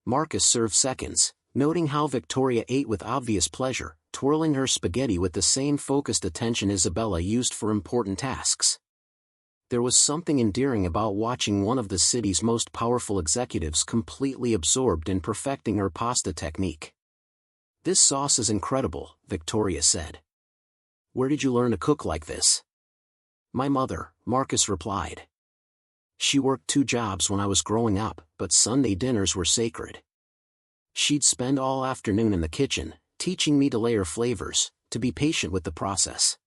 Marcus served seconds, noting how Victoria ate with obvious pleasure, twirling her spaghetti with the same focused attention Isabella used for important tasks. There was something endearing about watching one of the city's most powerful executives completely absorbed in perfecting her pasta technique. This sauce is incredible, Victoria said. Where did you learn to cook like this? My mother, Marcus replied. She worked 2 jobs when I was growing up, but Sunday dinners were sacred. She'd spend all afternoon in the kitchen, teaching me to layer flavors, to be patient with the process.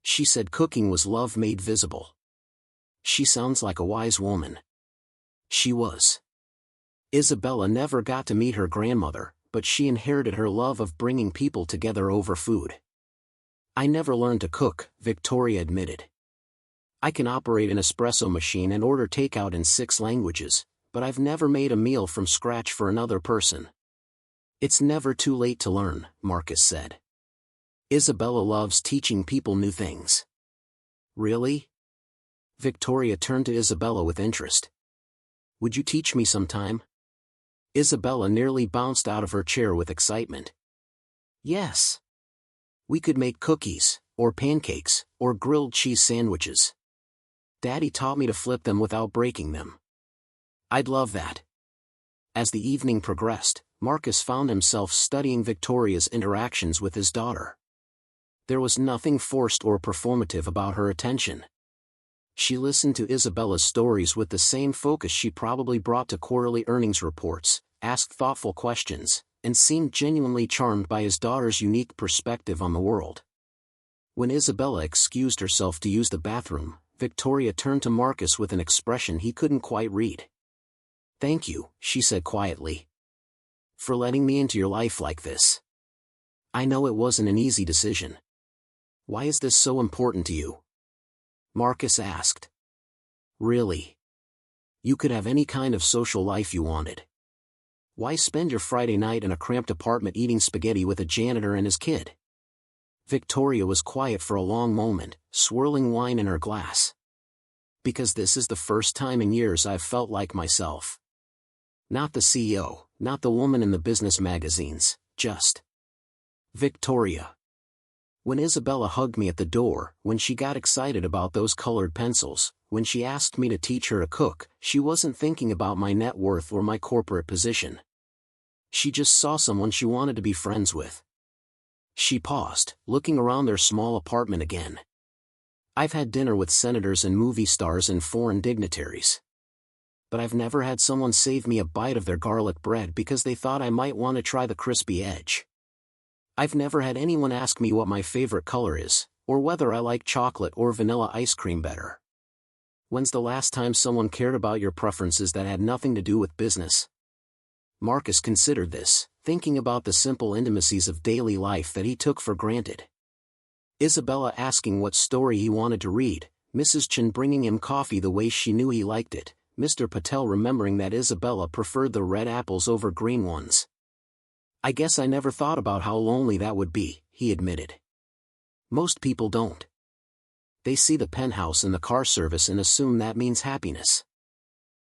She said cooking was love made visible. She sounds like a wise woman. She was. Isabella never got to meet her grandmother, but she inherited her love of bringing people together over food. I never learned to cook, Victoria admitted. I can operate an espresso machine and order takeout in 6 languages, but I've never made a meal from scratch for another person. It's never too late to learn, Marcus said. Isabella loves teaching people new things. Really? Victoria turned to Isabella with interest. Would you teach me sometime? Isabella nearly bounced out of her chair with excitement. Yes. We could make cookies, or pancakes, or grilled cheese sandwiches. Daddy taught me to flip them without breaking them. I'd love that. As the evening progressed, Marcus found himself studying Victoria's interactions with his daughter. There was nothing forced or performative about her attention. She listened to Isabella's stories with the same focus she probably brought to quarterly earnings reports, asked thoughtful questions, and seemed genuinely charmed by his daughter's unique perspective on the world. When Isabella excused herself to use the bathroom, Victoria turned to Marcus with an expression he couldn't quite read. "Thank you," she said quietly, "for letting me into your life like this. I know it wasn't an easy decision. Why is this so important to you?" Marcus asked. "Really? You could have any kind of social life you wanted. Why spend your Friday night in a cramped apartment eating spaghetti with a janitor and his kid?" Victoria was quiet for a long moment, swirling wine in her glass. "Because this is the first time in years I've felt like myself. Not the CEO, not the woman in the business magazines, just Victoria." When Isabella hugged me at the door, when she got excited about those colored pencils, when she asked me to teach her to cook, she wasn't thinking about my net worth or my corporate position. She just saw someone she wanted to be friends with. She paused, looking around their small apartment again. "I've had dinner with senators and movie stars and foreign dignitaries. But I've never had someone save me a bite of their garlic bread because they thought I might want to try the crispy edge. I've never had anyone ask me what my favorite color is, or whether I like chocolate or vanilla ice cream better. When's the last time someone cared about your preferences that had nothing to do with business?" Marcus considered this, thinking about the simple intimacies of daily life that he took for granted. Isabella asking what story he wanted to read, Mrs. Chen bringing him coffee the way she knew he liked it, Mr. Patel remembering that Isabella preferred the red apples over green ones. "I guess I never thought about how lonely that would be," he admitted. "Most people don't. They see the penthouse and the car service and assume that means happiness.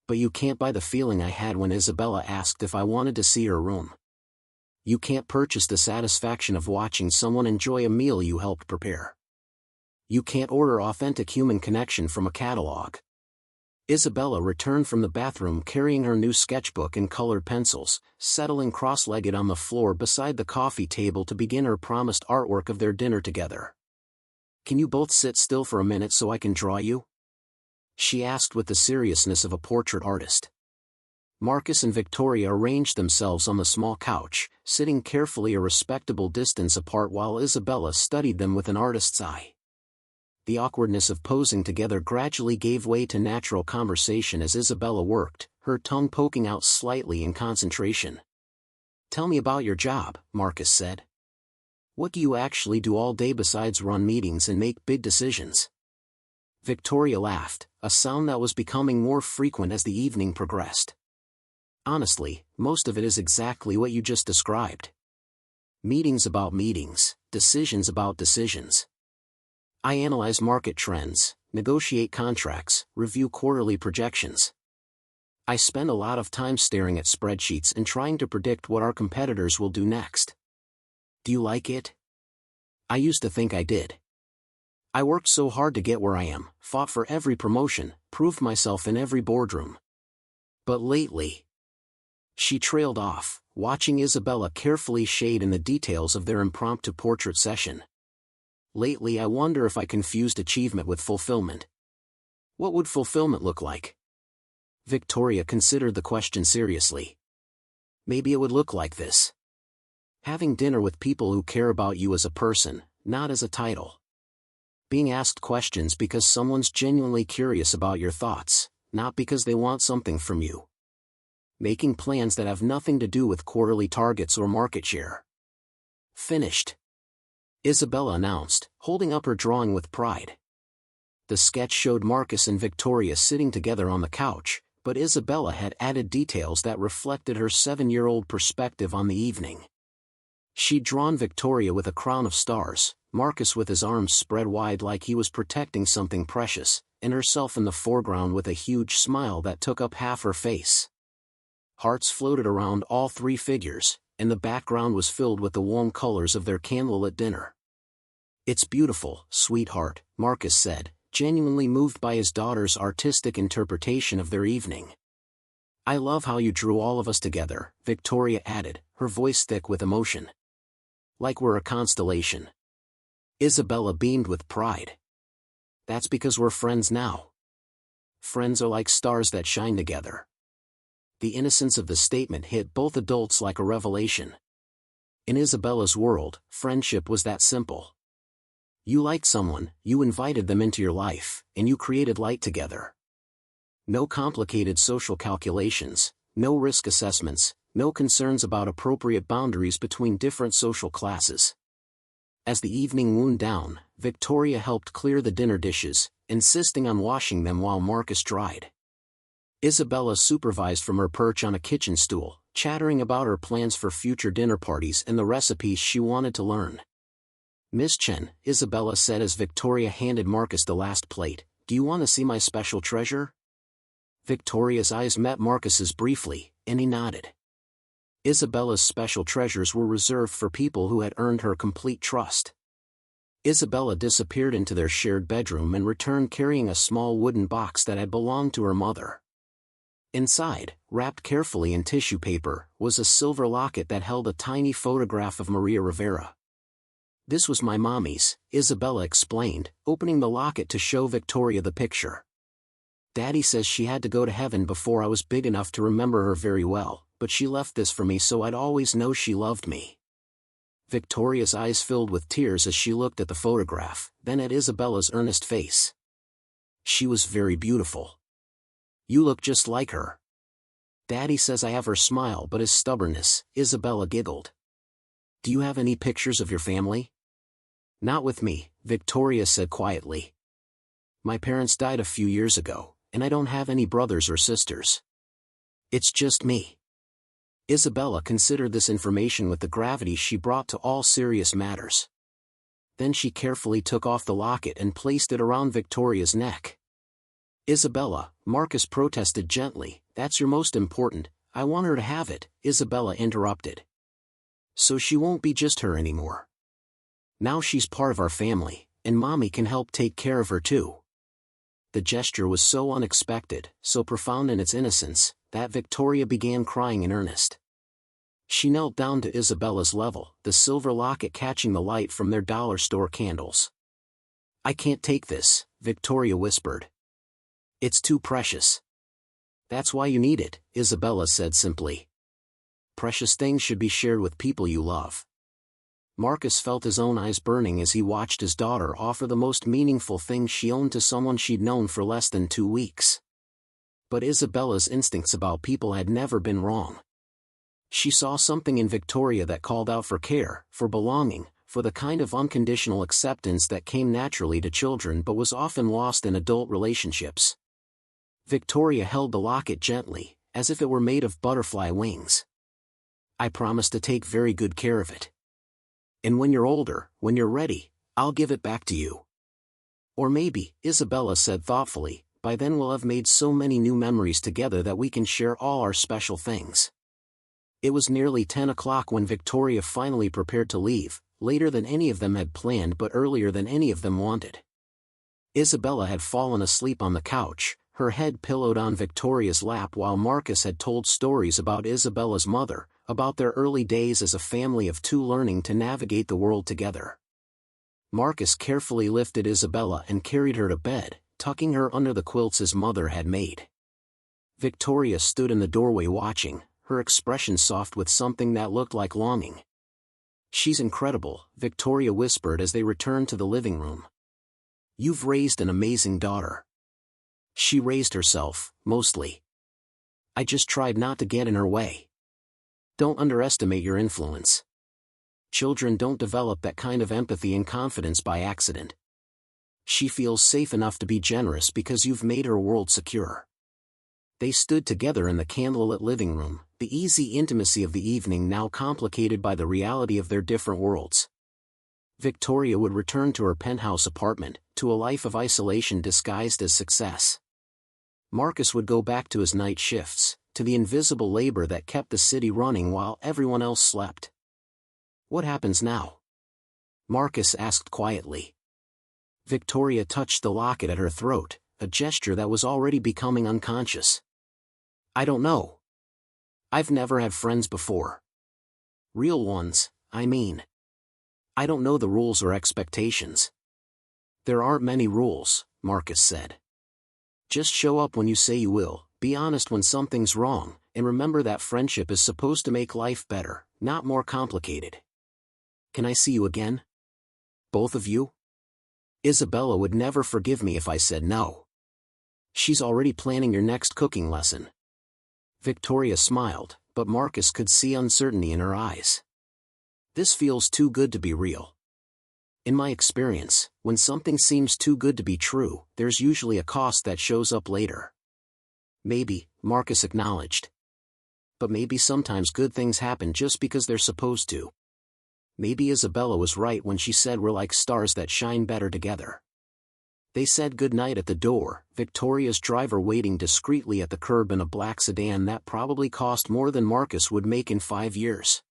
But you can't buy the feeling I had when Isabella asked if I wanted to see her room. You can't purchase the satisfaction of watching someone enjoy a meal you helped prepare. You can't order authentic human connection from a catalog." Isabella returned from the bathroom carrying her new sketchbook and colored pencils, settling cross-legged on the floor beside the coffee table to begin her promised artwork of their dinner together. "Can you both sit still for a minute so I can draw you?" she asked with the seriousness of a portrait artist. Marcus and Victoria arranged themselves on the small couch, sitting carefully a respectable distance apart while Isabella studied them with an artist's eye. The awkwardness of posing together gradually gave way to natural conversation as Isabella worked, her tongue poking out slightly in concentration. "Tell me about your job," Marcus said. "What do you actually do all day besides run meetings and make big decisions?" Victoria laughed, a sound that was becoming more frequent as the evening progressed. "Honestly, most of it is exactly what you just described. Meetings about meetings, decisions about decisions. I analyze market trends, negotiate contracts, review quarterly projections. I spend a lot of time staring at spreadsheets and trying to predict what our competitors will do next. Do you like it? I used to think I did. I worked so hard to get where I am, fought for every promotion, proved myself in every boardroom. But lately..." She trailed off, watching Isabella carefully shade in the details of their impromptu portrait session. "Lately I wonder if I confused achievement with fulfillment. What would fulfillment look like?" Victoria considered the question seriously. "Maybe it would look like this. Having dinner with people who care about you as a person, not as a title. Being asked questions because someone's genuinely curious about your thoughts, not because they want something from you. Making plans that have nothing to do with quarterly targets or market share." "Finished," Isabella announced, holding up her drawing with pride. The sketch showed Marcus and Victoria sitting together on the couch, but Isabella had added details that reflected her 7-year-old perspective on the evening. She'd drawn Victoria with a crown of stars, Marcus with his arms spread wide like he was protecting something precious, and herself in the foreground with a huge smile that took up half her face. Hearts floated around all three figures, and the background was filled with the warm colors of their candlelit dinner. "It's beautiful, sweetheart," Marcus said, genuinely moved by his daughter's artistic interpretation of their evening. "I love how you drew all of us together," Victoria added, her voice thick with emotion. "Like we're a constellation." Isabella beamed with pride. "That's because we're friends now. Friends are like stars that shine together." The innocence of the statement hit both adults like a revelation. In Isabella's world, friendship was that simple. You liked someone, you invited them into your life, and you created light together. No complicated social calculations, no risk assessments, no concerns about appropriate boundaries between different social classes. As the evening wound down, Victoria helped clear the dinner dishes, insisting on washing them while Marcus dried. Isabella supervised from her perch on a kitchen stool, chattering about her plans for future dinner parties and the recipes she wanted to learn. "Miss Chen," Isabella said as Victoria handed Marcus the last plate, "do you want to see my special treasure?" Victoria's eyes met Marcus's briefly, and he nodded. Isabella's special treasures were reserved for people who had earned her complete trust. Isabella disappeared into their shared bedroom and returned carrying a small wooden box that had belonged to her mother. Inside, wrapped carefully in tissue paper, was a silver locket that held a tiny photograph of Maria Rivera. "This was my mommy's," Isabella explained, opening the locket to show Victoria the picture. "Daddy says she had to go to heaven before I was big enough to remember her very well, but she left this for me so I'd always know she loved me." Victoria's eyes filled with tears as she looked at the photograph, then at Isabella's earnest face. "She was very beautiful. You look just like her." "Daddy says I have her smile but his stubbornness," Isabella giggled. "Do you have any pictures of your family?" "Not with me," Victoria said quietly. "My parents died a few years ago, and I don't have any brothers or sisters. It's just me." Isabella considered this information with the gravity she brought to all serious matters. Then she carefully took off the locket and placed it around Victoria's neck. "Isabella," Marcus protested gently, "that's your most important, I want her to have it," Isabella interrupted. "So she won't be just her anymore. Now she's part of our family, and Mommy can help take care of her too." The gesture was so unexpected, so profound in its innocence, that Victoria began crying in earnest. She knelt down to Isabella's level, the silver locket catching the light from their dollar store candles. "I can't take this," Victoria whispered. "It's too precious." "That's why you need it," Isabella said simply. "Precious things should be shared with people you love." Marcus felt his own eyes burning as he watched his daughter offer the most meaningful thing she owned to someone she'd known for less than 2 weeks. But Isabella's instincts about people had never been wrong. She saw something in Victoria that called out for care, for belonging, for the kind of unconditional acceptance that came naturally to children but was often lost in adult relationships. Victoria held the locket gently, as if it were made of butterfly wings. "I promise to take very good care of it. And when you're older, when you're ready, I'll give it back to you. Or maybe," Isabella said thoughtfully, "by then we'll have made so many new memories together that we can share all our special things." It was nearly 10 o'clock when Victoria finally prepared to leave, later than any of them had planned but earlier than any of them wanted. Isabella had fallen asleep on the couch, her head pillowed on Victoria's lap while Marcus had told stories about Isabella's mother, about their early days as a family of 2 learning to navigate the world together. Marcus carefully lifted Isabella and carried her to bed, tucking her under the quilts his mother had made. Victoria stood in the doorway watching, her expression soft with something that looked like longing. "She's incredible," Victoria whispered as they returned to the living room. "You've raised an amazing daughter." "She raised herself, mostly. I just tried not to get in her way." "Don't underestimate your influence. Children don't develop that kind of empathy and confidence by accident. She feels safe enough to be generous because you've made her world secure." They stood together in the candlelit living room, the easy intimacy of the evening now complicated by the reality of their different worlds. Victoria would return to her penthouse apartment, to a life of isolation disguised as success. Marcus would go back to his night shifts, to the invisible labor that kept the city running while everyone else slept. "What happens now?" Marcus asked quietly. Victoria touched the locket at her throat, a gesture that was already becoming unconscious. I don't know. I've never had friends before. Real ones, I mean. I don't know the rules or expectations. There aren't many rules, Marcus said. Just show up when you say you will, be honest when something's wrong, and remember that friendship is supposed to make life better, not more complicated. Can I see you again? Both of you? Isabella would never forgive me if I said no. She's already planning your next cooking lesson. Victoria smiled, but Marcus could see uncertainty in her eyes. This feels too good to be real. In my experience, when something seems too good to be true, there's usually a cost that shows up later. Maybe, Marcus acknowledged. But maybe sometimes good things happen just because they're supposed to. Maybe Isabella was right when she said we're like stars that shine better together. They said goodnight at the door, Victoria's driver waiting discreetly at the curb in a black sedan that probably cost more than Marcus would make in 5 years.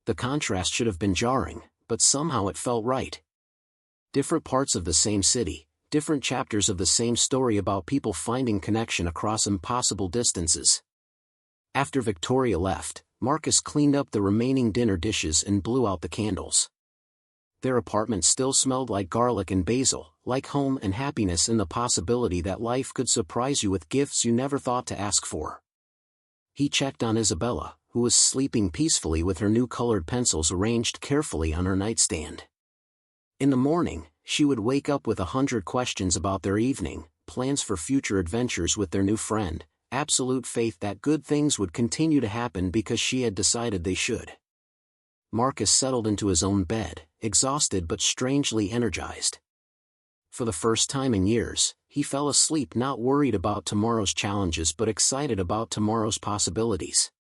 The contrast should have been jarring, but somehow it felt right. Different parts of the same city, different chapters of the same story about people finding connection across impossible distances. After Victoria left, Marcus cleaned up the remaining dinner dishes and blew out the candles. Their apartment still smelled like garlic and basil, like home and happiness and the possibility that life could surprise you with gifts you never thought to ask for. He checked on Isabella, who was sleeping peacefully with her new colored pencils arranged carefully on her nightstand. In the morning, she would wake up with 100 questions about their evening, plans for future adventures with their new friend, absolute faith that good things would continue to happen because she had decided they should. Marcus settled into his own bed, exhausted but strangely energized. For the first time in years, he fell asleep not worried about tomorrow's challenges but excited about tomorrow's possibilities.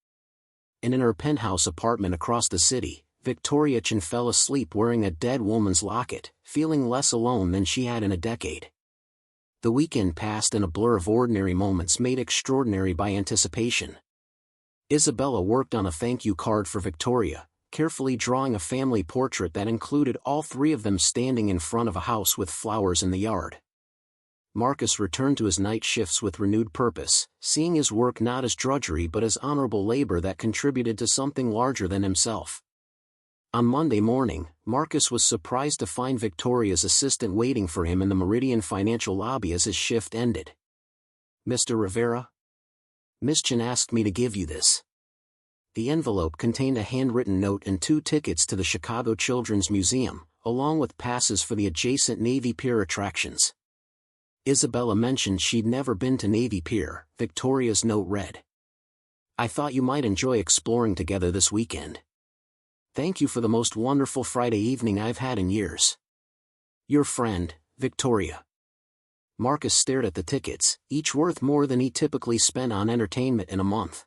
And in her penthouse apartment across the city, Victoria Chen fell asleep wearing a dead woman's locket, feeling less alone than she had in a decade. The weekend passed in a blur of ordinary moments made extraordinary by anticipation. Isabella worked on a thank you card for Victoria, carefully drawing a family portrait that included all three of them standing in front of a house with flowers in the yard. Marcus returned to his night shifts with renewed purpose, seeing his work not as drudgery but as honorable labor that contributed to something larger than himself. On Monday morning, Marcus was surprised to find Victoria's assistant waiting for him in the Meridian Financial lobby as his shift ended. "Mr. Rivera? Miss Chen asked me to give you this." The envelope contained a handwritten note and 2 tickets to the Chicago Children's Museum, along with passes for the adjacent Navy Pier attractions. Isabella mentioned she'd never been to Navy Pier, Victoria's note read. "I thought you might enjoy exploring together this weekend. Thank you for the most wonderful Friday evening I've had in years. Your friend, Victoria." Marcus stared at the tickets, each worth more than he typically spent on entertainment in a month.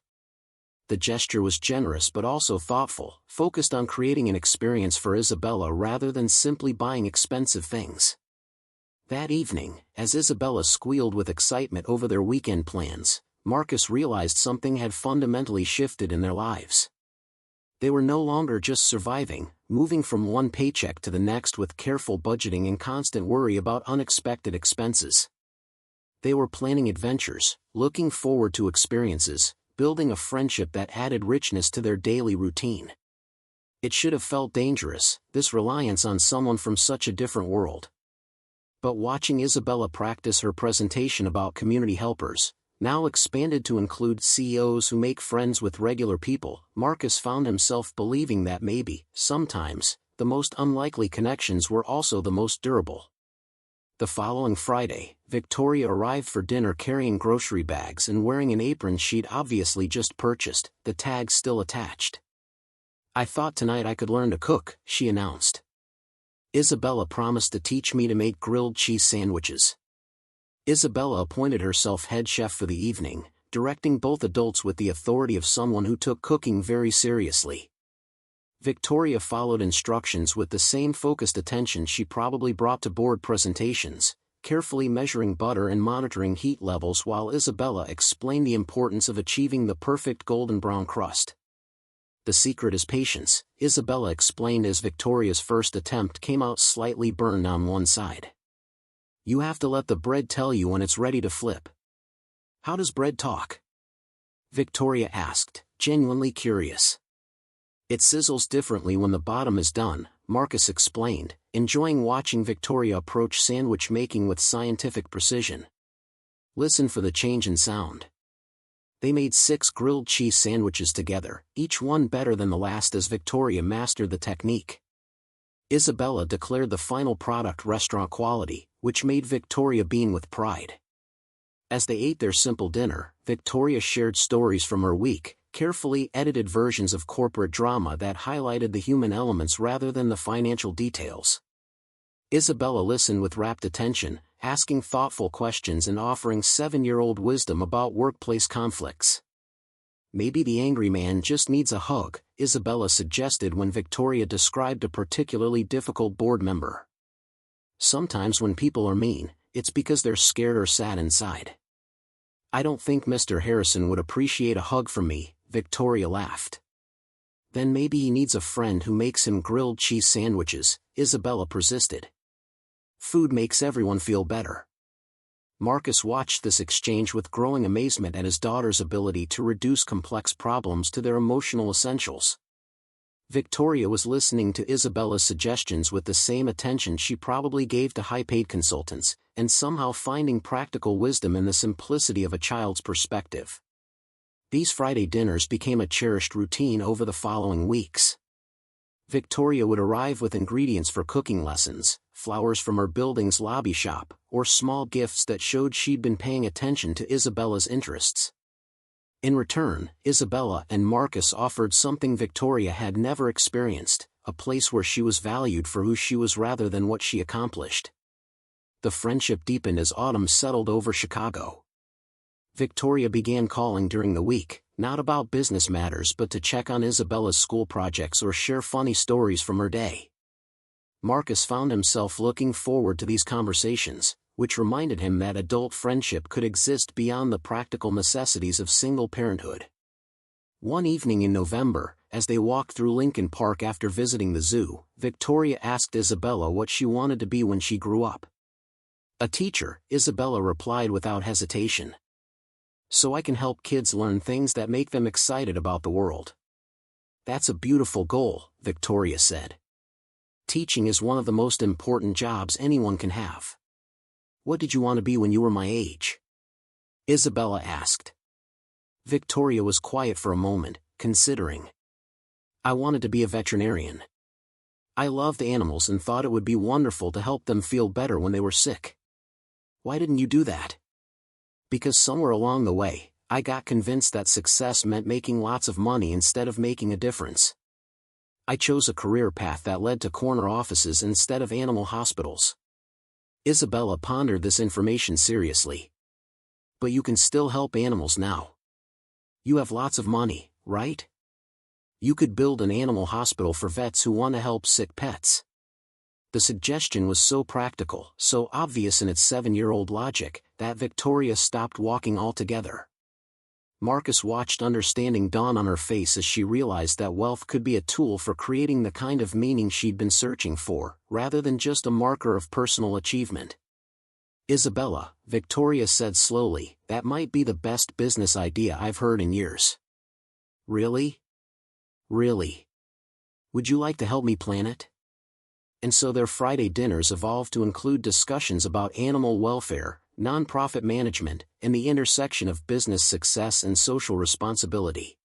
The gesture was generous but also thoughtful, focused on creating an experience for Isabella rather than simply buying expensive things. That evening, as Isabella squealed with excitement over their weekend plans, Marcus realized something had fundamentally shifted in their lives. They were no longer just surviving, moving from one paycheck to the next with careful budgeting and constant worry about unexpected expenses. They were planning adventures, looking forward to experiences, building a friendship that added richness to their daily routine. It should have felt dangerous, this reliance on someone from such a different world. But watching Isabella practice her presentation about community helpers, now expanded to include CEOs who make friends with regular people, Marcus found himself believing that maybe, sometimes, the most unlikely connections were also the most durable. The following Friday, Victoria arrived for dinner carrying grocery bags and wearing an apron she'd obviously just purchased, the tag still attached. "I thought tonight I could learn to cook," she announced. "Isabella promised to teach me to make grilled cheese sandwiches." Isabella appointed herself head chef for the evening, directing both adults with the authority of someone who took cooking very seriously. Victoria followed instructions with the same focused attention she probably brought to board presentations, carefully measuring butter and monitoring heat levels while Isabella explained the importance of achieving the perfect golden brown crust. "The secret is patience," Isabella explained as Victoria's first attempt came out slightly burned on one side. You have to let the bread tell you when it's ready to flip. How does bread talk? Victoria asked, genuinely curious. It sizzles differently when the bottom is done, Marcus explained, enjoying watching Victoria approach sandwich making with scientific precision. Listen for the change in sound. They made 6 grilled cheese sandwiches together, each one better than the last as Victoria mastered the technique. Isabella declared the final product restaurant quality, which made Victoria beam with pride. As they ate their simple dinner, Victoria shared stories from her week, carefully edited versions of corporate drama that highlighted the human elements rather than the financial details. Isabella listened with rapt attention, asking thoughtful questions and offering 7-year-old wisdom about workplace conflicts. Maybe the angry man just needs a hug, Isabella suggested when Victoria described a particularly difficult board member. Sometimes when people are mean, it's because they're scared or sad inside. I don't think Mr. Harrison would appreciate a hug from me, Victoria laughed. Then maybe he needs a friend who makes him grilled cheese sandwiches, Isabella persisted. Food makes everyone feel better. Marcus watched this exchange with growing amazement at his daughter's ability to reduce complex problems to their emotional essentials. Victoria was listening to Isabella's suggestions with the same attention she probably gave to high-paid consultants, and somehow finding practical wisdom in the simplicity of a child's perspective. These Friday dinners became a cherished routine over the following weeks. Victoria would arrive with ingredients for cooking lessons, flowers from her building's lobby shop, or small gifts that showed she'd been paying attention to Isabella's interests. In return, Isabella and Marcus offered something Victoria had never experienced, a place where she was valued for who she was rather than what she accomplished. The friendship deepened as autumn settled over Chicago. Victoria began calling during the week, not about business matters but to check on Isabella's school projects or share funny stories from her day. Marcus found himself looking forward to these conversations, which reminded him that adult friendship could exist beyond the practical necessities of single parenthood. One evening in November, as they walked through Lincoln Park after visiting the zoo, Victoria asked Isabella what she wanted to be when she grew up. A teacher, Isabella replied without hesitation. So I can help kids learn things that make them excited about the world. That's a beautiful goal, Victoria said. Teaching is one of the most important jobs anyone can have. What did you want to be when you were my age? Isabella asked. Victoria was quiet for a moment, considering. I wanted to be a veterinarian. I loved animals and thought it would be wonderful to help them feel better when they were sick. Why didn't you do that? Because somewhere along the way, I got convinced that success meant making lots of money instead of making a difference. I chose a career path that led to corner offices instead of animal hospitals. Isabella pondered this information seriously. But you can still help animals now. You have lots of money, right? You could build an animal hospital for vets who want to help sick pets. The suggestion was so practical, so obvious in its 7-year-old logic, that Victoria stopped walking altogether. Marcus watched understanding dawn on her face as she realized that wealth could be a tool for creating the kind of meaning she'd been searching for, rather than just a marker of personal achievement. Isabella, Victoria said slowly, that might be the best business idea I've heard in years. Really? Really? Would you like to help me plan it? And so their Friday dinners evolved to include discussions about animal welfare, nonprofit management, and the intersection of business success and social responsibility.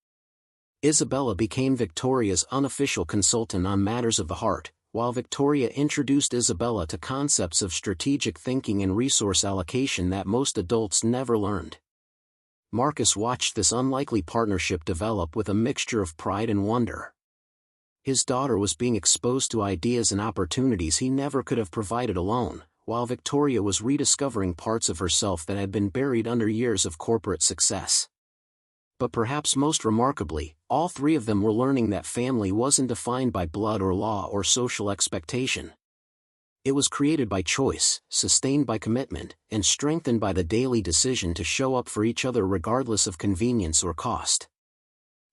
Isabella became Victoria's unofficial consultant on matters of the heart, while Victoria introduced Isabella to concepts of strategic thinking and resource allocation that most adults never learned. Marcus watched this unlikely partnership develop with a mixture of pride and wonder. His daughter was being exposed to ideas and opportunities he never could have provided alone, while Victoria was rediscovering parts of herself that had been buried under years of corporate success. But perhaps most remarkably, all three of them were learning that family wasn't defined by blood or law or social expectation. It was created by choice, sustained by commitment, and strengthened by the daily decision to show up for each other regardless of convenience or cost.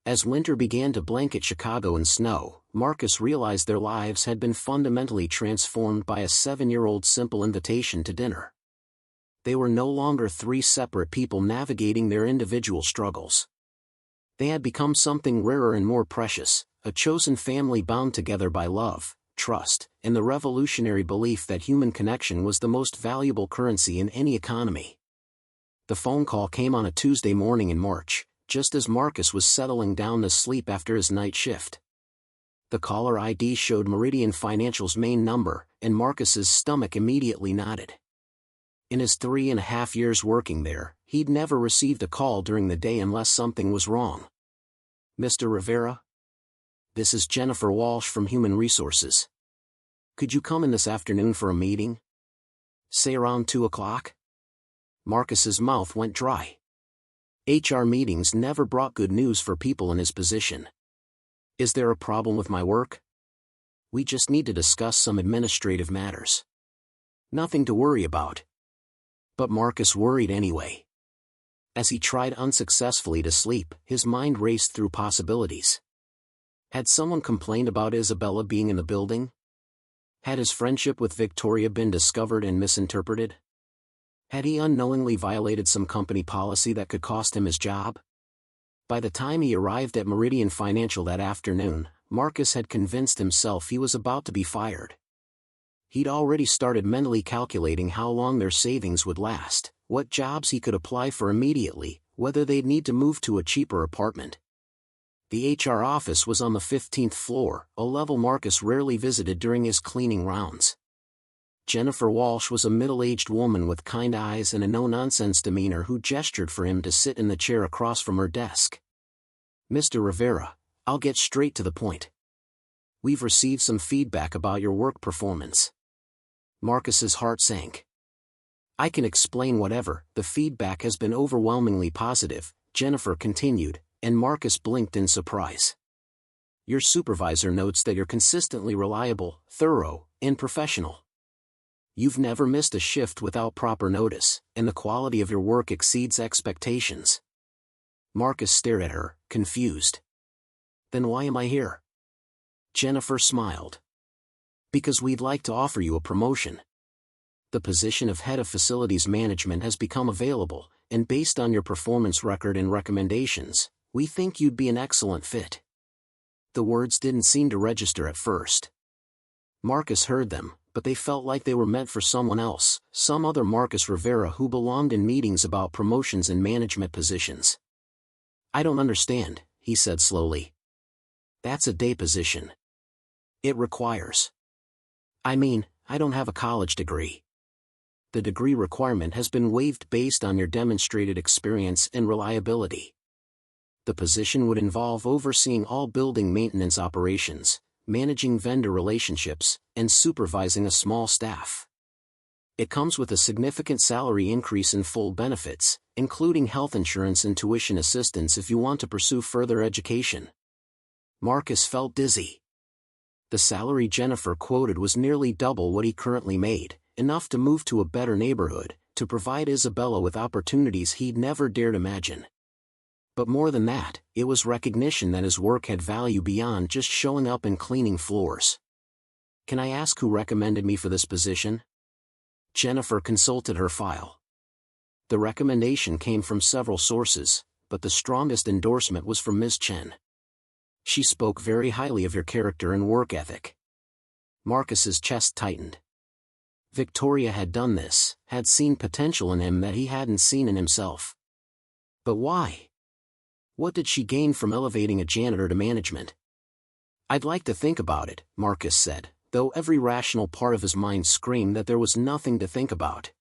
As winter began to blanket Chicago in snow, Marcus realized their lives had been fundamentally transformed by a 7-year-old's simple invitation to dinner. They were no longer three separate people navigating their individual struggles. They had become something rarer and more precious, a chosen family bound together by love, trust, and the revolutionary belief that human connection was the most valuable currency in any economy. The phone call came on a Tuesday morning in March, just as Marcus was settling down to sleep after his night shift. The caller ID showed Meridian Financial's main number, and Marcus's stomach immediately knotted. In his 3.5 years working there, he'd never received a call during the day unless something was wrong. "Mr. Rivera? This is Jennifer Walsh from Human Resources. Could you come in this afternoon for a meeting? Say around 2 o'clock? Marcus's mouth went dry. HR meetings never brought good news for people in his position. "Is there a problem with my work? We just need to discuss some administrative matters." "Nothing to worry about." But Marcus worried anyway. As he tried unsuccessfully to sleep, his mind raced through possibilities. Had someone complained about Isabella being in the building? Had his friendship with Victoria been discovered and misinterpreted? Had he unknowingly violated some company policy that could cost him his job? By the time he arrived at Meridian Financial that afternoon, Marcus had convinced himself he was about to be fired. He'd already started mentally calculating how long their savings would last, what jobs he could apply for immediately, whether they'd need to move to a cheaper apartment. The HR office was on the 15th floor, a level Marcus rarely visited during his cleaning rounds. Jennifer Walsh was a middle-aged woman with kind eyes and a no-nonsense demeanor who gestured for him to sit in the chair across from her desk. "Mr. Rivera, I'll get straight to the point. We've received some feedback about your work performance." Marcus's heart sank. "I can explain whatever, the feedback has been overwhelmingly positive," Jennifer continued, and Marcus blinked in surprise. "Your supervisor notes that you're consistently reliable, thorough, and professional. You've never missed a shift without proper notice, and the quality of your work exceeds expectations." Marcus stared at her, confused. "Then why am I here?" Jennifer smiled. "Because we'd like to offer you a promotion. The position of head of facilities management has become available, and based on your performance record and recommendations, we think you'd be an excellent fit." The words didn't seem to register at first. Marcus heard them, but they felt like they were meant for someone else, some other Marcus Rivera who belonged in meetings about promotions and management positions. "I don't understand," he said slowly. "That's a day position. It requires. I mean, I don't have a college degree. The degree requirement has been waived based on your demonstrated experience and reliability. The position would involve overseeing all building maintenance operations, managing vendor relationships, and supervising a small staff. It comes with a significant salary increase and full benefits, including health insurance and tuition assistance if you want to pursue further education." Marcus felt dizzy. The salary Jennifer quoted was nearly double what he currently made, enough to move to a better neighborhood, to provide Isabella with opportunities he'd never dared imagine. But more than that, it was recognition that his work had value beyond just showing up and cleaning floors. "Can I ask who recommended me for this position?" Jennifer consulted her file. The recommendation came from several sources, but the strongest endorsement was from Ms. Chen. "She spoke very highly of your character and work ethic." Marcus's chest tightened. Victoria had done this, had seen potential in him that he hadn't seen in himself. But why? What did she gain from elevating a janitor to management? "I'd like to think about it," Marcus said, though every rational part of his mind screamed that there was nothing to think about.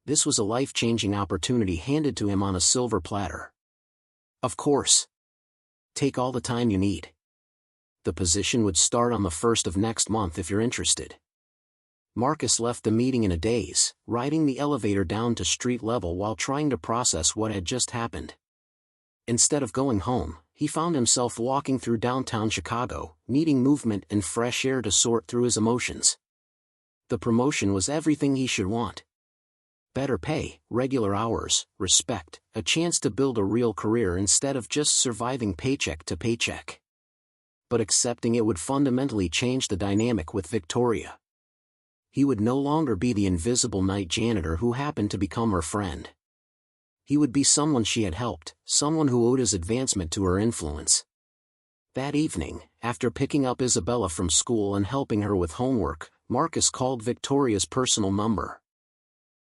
This was a life-changing opportunity handed to him on a silver platter. "Of course. Take all the time you need. The position would start on the 1st of next month if you're interested." Marcus left the meeting in a daze, riding the elevator down to street level while trying to process what had just happened. Instead of going home, he found himself walking through downtown Chicago, needing movement and fresh air to sort through his emotions. The promotion was everything he should want. Better pay, regular hours, respect, a chance to build a real career instead of just surviving paycheck to paycheck. But accepting it would fundamentally change the dynamic with Victoria. He would no longer be the invisible night janitor who happened to become her friend. He would be someone she had helped, someone who owed his advancement to her influence. That evening, after picking up Isabella from school and helping her with homework, Marcus called Victoria's personal number.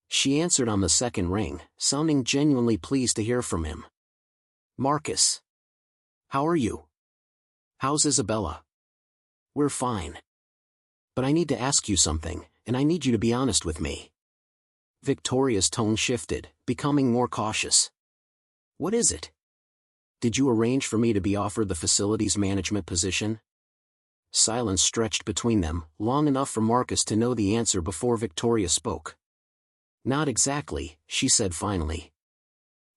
She answered on the second ring, sounding genuinely pleased to hear from him. "Marcus. How are you? How's Isabella?" "We're fine. But I need to ask you something, and I need you to be honest with me." Victoria's tone shifted, becoming more cautious. "What is it? Did you arrange for me to be offered the facilities management position?" Silence stretched between them, long enough for Marcus to know the answer before Victoria spoke. "Not exactly," she said finally.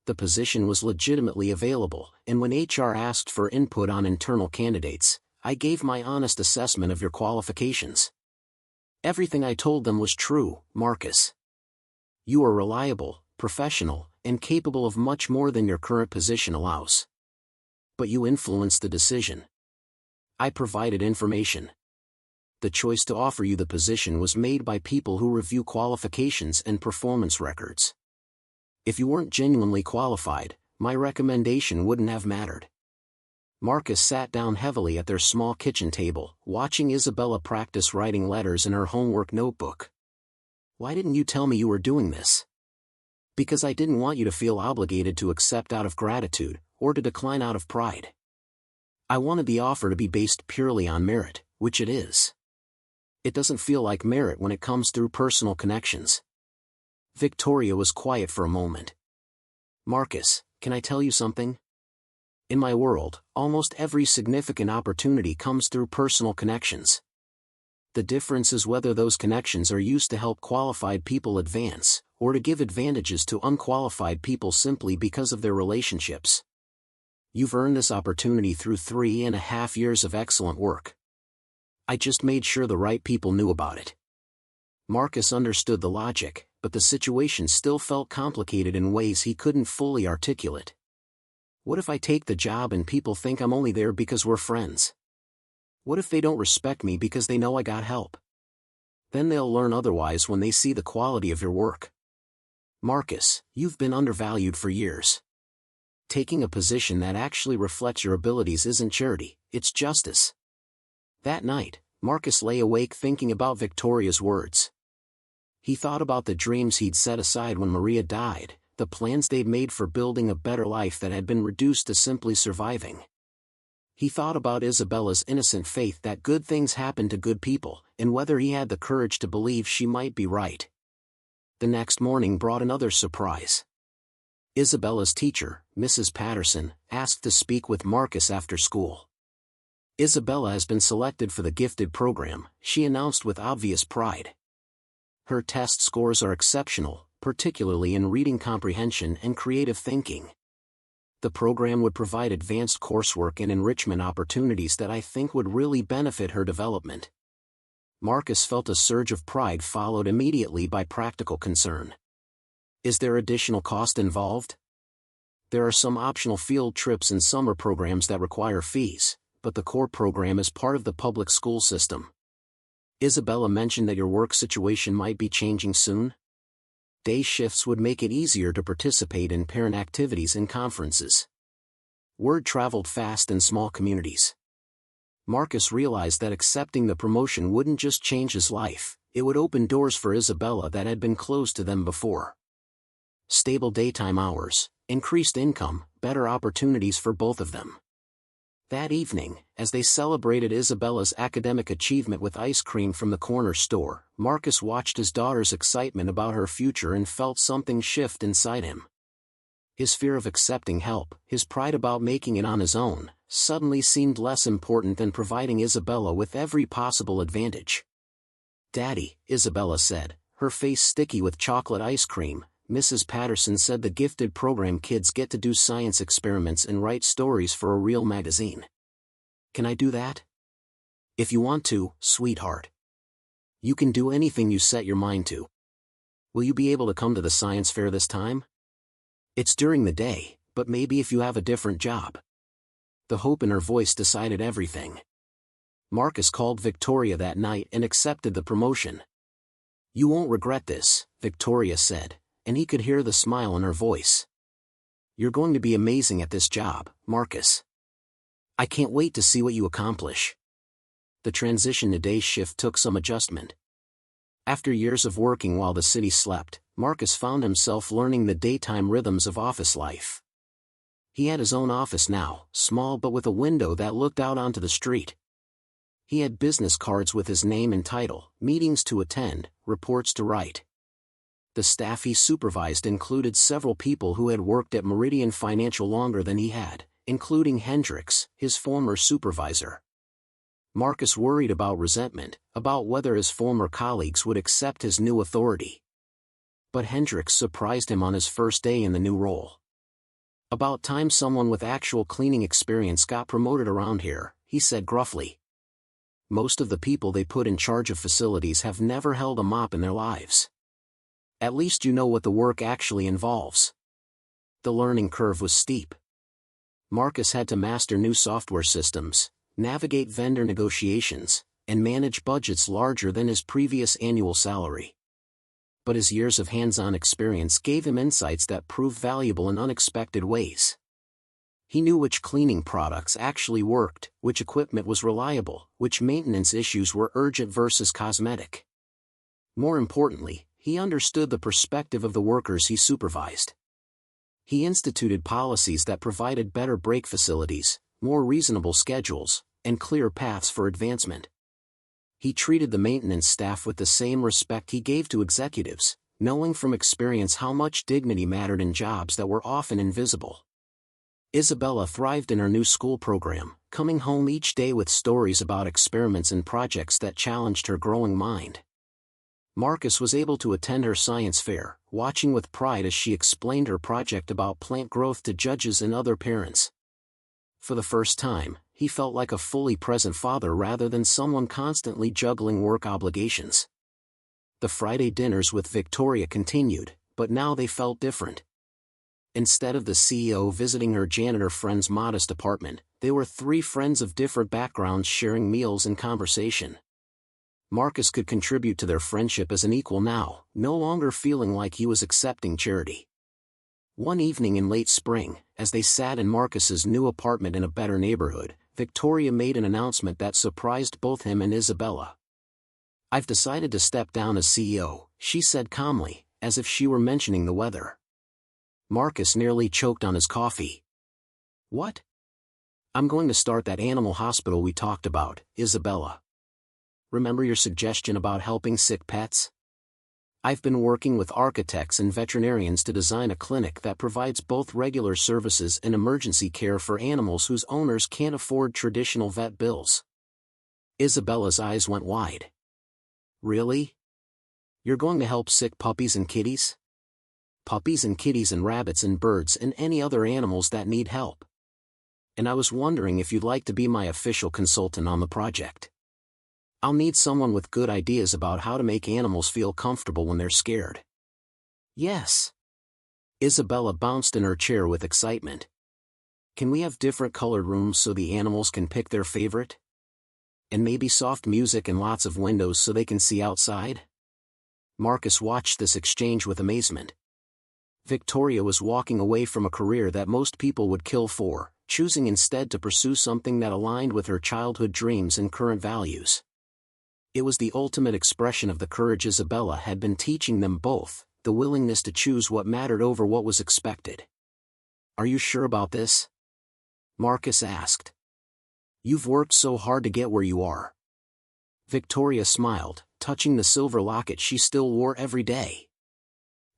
"The position was legitimately available, and when HR asked for input on internal candidates, I gave my honest assessment of your qualifications. Everything I told them was true, Marcus. You are reliable, professional, and capable of much more than your current position allows. But you influenced the decision. I provided information. The choice to offer you the position was made by people who review qualifications and performance records. If you weren't genuinely qualified, my recommendation wouldn't have mattered." Marcus sat down heavily at their small kitchen table, watching Isabella practice writing letters in her homework notebook. "Why didn't you tell me you were doing this?" "Because I didn't want you to feel obligated to accept out of gratitude, or to decline out of pride. I wanted the offer to be based purely on merit, which it is. It doesn't feel like merit when it comes through personal connections." Victoria was quiet for a moment. "Marcus, can I tell you something? In my world, almost every significant opportunity comes through personal connections. The difference is whether those connections are used to help qualified people advance, or to give advantages to unqualified people simply because of their relationships. You've earned this opportunity through 3.5 years of excellent work. I just made sure the right people knew about it." Marcus understood the logic, but the situation still felt complicated in ways he couldn't fully articulate. What if I take the job and people think I'm only there because we're friends? What if they don't respect me because they know I got help? Then they'll learn otherwise when they see the quality of your work. Marcus, you've been undervalued for years. Taking a position that actually reflects your abilities isn't charity, it's justice." That night, Marcus lay awake thinking about Victoria's words. He thought about the dreams he'd set aside when Maria died, the plans they'd made for building a better life that had been reduced to simply surviving. He thought about Isabella's innocent faith that good things happen to good people, and whether he had the courage to believe she might be right. The next morning brought another surprise. Isabella's teacher, Mrs. Patterson, asked to speak with Marcus after school. "Isabella has been selected for the gifted program," she announced with obvious pride. "Her test scores are exceptional, particularly in reading comprehension and creative thinking. The program would provide advanced coursework and enrichment opportunities that I think would really benefit her development." Marcus felt a surge of pride followed immediately by practical concern. "Is there additional cost involved?" "There are some optional field trips and summer programs that require fees, but the core program is part of the public school system. Isabella mentioned that your work situation might be changing soon. Day shifts would make it easier to participate in parent activities and conferences." Word traveled fast in small communities. Marcus realized that accepting the promotion wouldn't just change his life, it would open doors for Isabella that had been closed to them before. Stable daytime hours, increased income, better opportunities for both of them. That evening, as they celebrated Isabella's academic achievement with ice cream from the corner store, Marcus watched his daughter's excitement about her future and felt something shift inside him. His fear of accepting help, his pride about making it on his own, suddenly seemed less important than providing Isabella with every possible advantage. "Daddy," Isabella said, her face sticky with chocolate ice cream, "Mrs. Patterson said the gifted program kids get to do science experiments and write stories for a real magazine. Can I do that?" "If you want to, sweetheart. You can do anything you set your mind to. Will you be able to come to the science fair this time? It's during the day, but maybe if you have a different job." The hope in her voice decided everything. Marcus called Victoria that night and accepted the promotion. "You won't regret this," Victoria said, and he could hear the smile in her voice. "You're going to be amazing at this job, Marcus. I can't wait to see what you accomplish." The transition to day shift took some adjustment. After years of working while the city slept, Marcus found himself learning the daytime rhythms of office life. He had his own office now, small but with a window that looked out onto the street. He had business cards with his name and title, meetings to attend, reports to write. The staff he supervised included several people who had worked at Meridian Financial longer than he had, including Hendricks, his former supervisor. Marcus worried about resentment, about whether his former colleagues would accept his new authority. But Hendricks surprised him on his first day in the new role. "About time someone with actual cleaning experience got promoted around here," he said gruffly. "Most of the people they put in charge of facilities have never held a mop in their lives. At least you know what the work actually involves." The learning curve was steep. Marcus had to master new software systems, navigate vendor negotiations, and manage budgets larger than his previous annual salary. But his years of hands-on experience gave him insights that proved valuable in unexpected ways. He knew which cleaning products actually worked, which equipment was reliable, which maintenance issues were urgent versus cosmetic. More importantly, he understood the perspective of the workers he supervised. He instituted policies that provided better break facilities, more reasonable schedules, and clear paths for advancement. He treated the maintenance staff with the same respect he gave to executives, knowing from experience how much dignity mattered in jobs that were often invisible. Isabella thrived in her new school program, coming home each day with stories about experiments and projects that challenged her growing mind. Marcus was able to attend her science fair, watching with pride as she explained her project about plant growth to judges and other parents. For the first time, he felt like a fully present father rather than someone constantly juggling work obligations. The Friday dinners with Victoria continued, but now they felt different. Instead of the CEO visiting her janitor friend's modest apartment, they were three friends of different backgrounds sharing meals and conversation. Marcus could contribute to their friendship as an equal now, no longer feeling like he was accepting charity. One evening in late spring, as they sat in Marcus's new apartment in a better neighborhood, Victoria made an announcement that surprised both him and Isabella. "I've decided to step down as CEO," she said calmly, as if she were mentioning the weather. Marcus nearly choked on his coffee. "What?" "I'm going to start that animal hospital we talked about, Isabella. Remember your suggestion about helping sick pets? I've been working with architects and veterinarians to design a clinic that provides both regular services and emergency care for animals whose owners can't afford traditional vet bills." Isabella's eyes went wide. "Really? You're going to help sick puppies and kitties?" "Puppies and kitties and rabbits and birds and any other animals that need help. And I was wondering if you'd like to be my official consultant on the project. I'll need someone with good ideas about how to make animals feel comfortable when they're scared." "Yes." Isabella bounced in her chair with excitement. "Can we have different colored rooms so the animals can pick their favorite? And maybe soft music and lots of windows so they can see outside?" Marcus watched this exchange with amazement. Victoria was walking away from a career that most people would kill for, choosing instead to pursue something that aligned with her childhood dreams and current values. It was the ultimate expression of the courage Isabella had been teaching them both, the willingness to choose what mattered over what was expected. "Are you sure about this?" Marcus asked. "You've worked so hard to get where you are." Victoria smiled, touching the silver locket she still wore every day.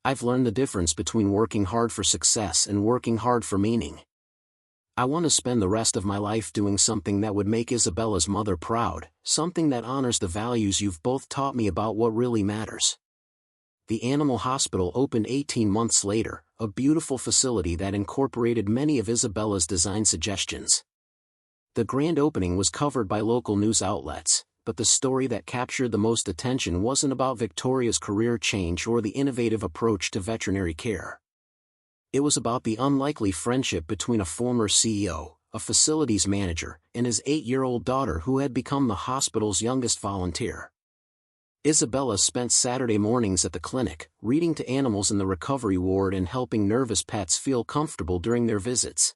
"I've learned the difference between working hard for success and working hard for meaning. I want to spend the rest of my life doing something that would make Isabella's mother proud, something that honors the values you've both taught me about what really matters." The animal hospital opened 18 months later, a beautiful facility that incorporated many of Isabella's design suggestions. The grand opening was covered by local news outlets, but the story that captured the most attention wasn't about Victoria's career change or the innovative approach to veterinary care. It was about the unlikely friendship between a former CEO, a facilities manager, and his 8-year-old daughter who had become the hospital's youngest volunteer. Isabella spent Saturday mornings at the clinic, reading to animals in the recovery ward and helping nervous pets feel comfortable during their visits.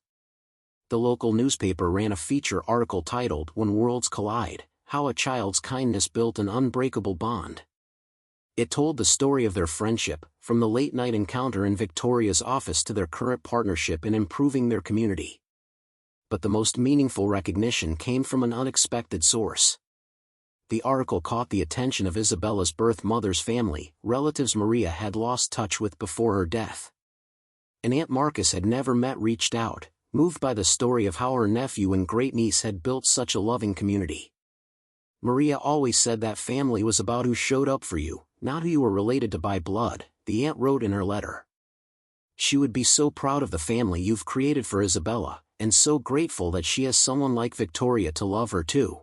The local newspaper ran a feature article titled "When Worlds Collide: How a Child's Kindness Built an Unbreakable Bond." It told the story of their friendship, from the late-night encounter in Victoria's office to their current partnership in improving their community. But the most meaningful recognition came from an unexpected source. The article caught the attention of Isabella's birth mother's family, relatives Maria had lost touch with before her death. An Aunt Marcus had never met reached out, moved by the story of how her nephew and great-niece had built such a loving community. "Maria always said that family was about who showed up for you, not who you were related to by blood," the aunt wrote in her letter. She would be so proud of the family you've created for Isabella, and so grateful that she has someone like Victoria to love her too.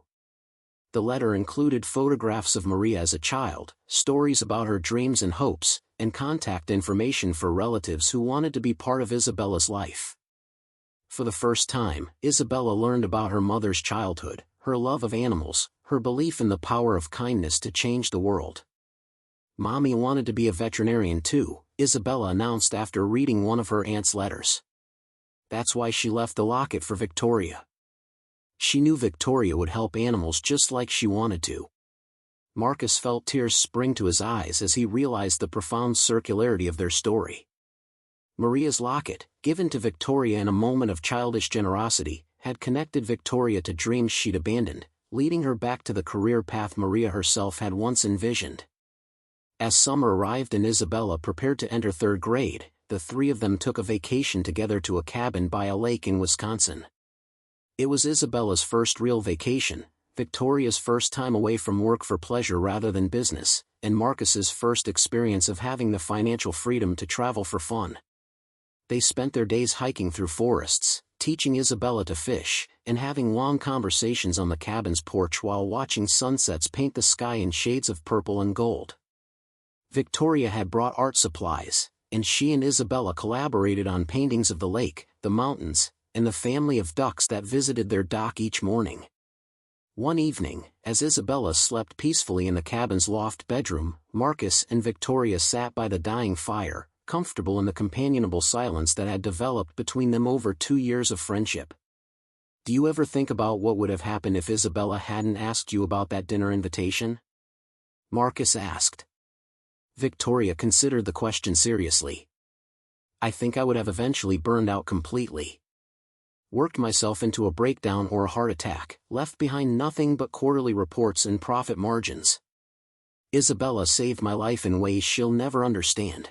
The letter included photographs of Maria as a child, stories about her dreams and hopes, and contact information for relatives who wanted to be part of Isabella's life. For the first time, Isabella learned about her mother's childhood, her love of animals, her belief in the power of kindness to change the world. "Mommy wanted to be a veterinarian too," Isabella announced after reading one of her aunt's letters. That's why she left the locket for Victoria. She knew Victoria would help animals just like she wanted to. Marcus felt tears spring to his eyes as he realized the profound circularity of their story. Maria's locket, given to Victoria in a moment of childish generosity, had connected Victoria to dreams she'd abandoned, leading her back to the career path Maria herself had once envisioned. As summer arrived and Isabella prepared to enter third grade, the three of them took a vacation together to a cabin by a lake in Wisconsin. It was Isabella's first real vacation, Victoria's first time away from work for pleasure rather than business, and Marcus's first experience of having the financial freedom to travel for fun. They spent their days hiking through forests, teaching Isabella to fish, and having long conversations on the cabin's porch while watching sunsets paint the sky in shades of purple and gold. Victoria had brought art supplies, and she and Isabella collaborated on paintings of the lake, the mountains, and the family of ducks that visited their dock each morning. One evening, as Isabella slept peacefully in the cabin's loft bedroom, Marcus and Victoria sat by the dying fire, comfortable in the companionable silence that had developed between them over 2 years of friendship. "Do you ever think about what would have happened if Isabella hadn't asked you about that dinner invitation?" Marcus asked. Victoria considered the question seriously. "I think I would have eventually burned out completely. Worked myself into a breakdown or a heart attack, left behind nothing but quarterly reports and profit margins. Isabella saved my life in ways she'll never understand."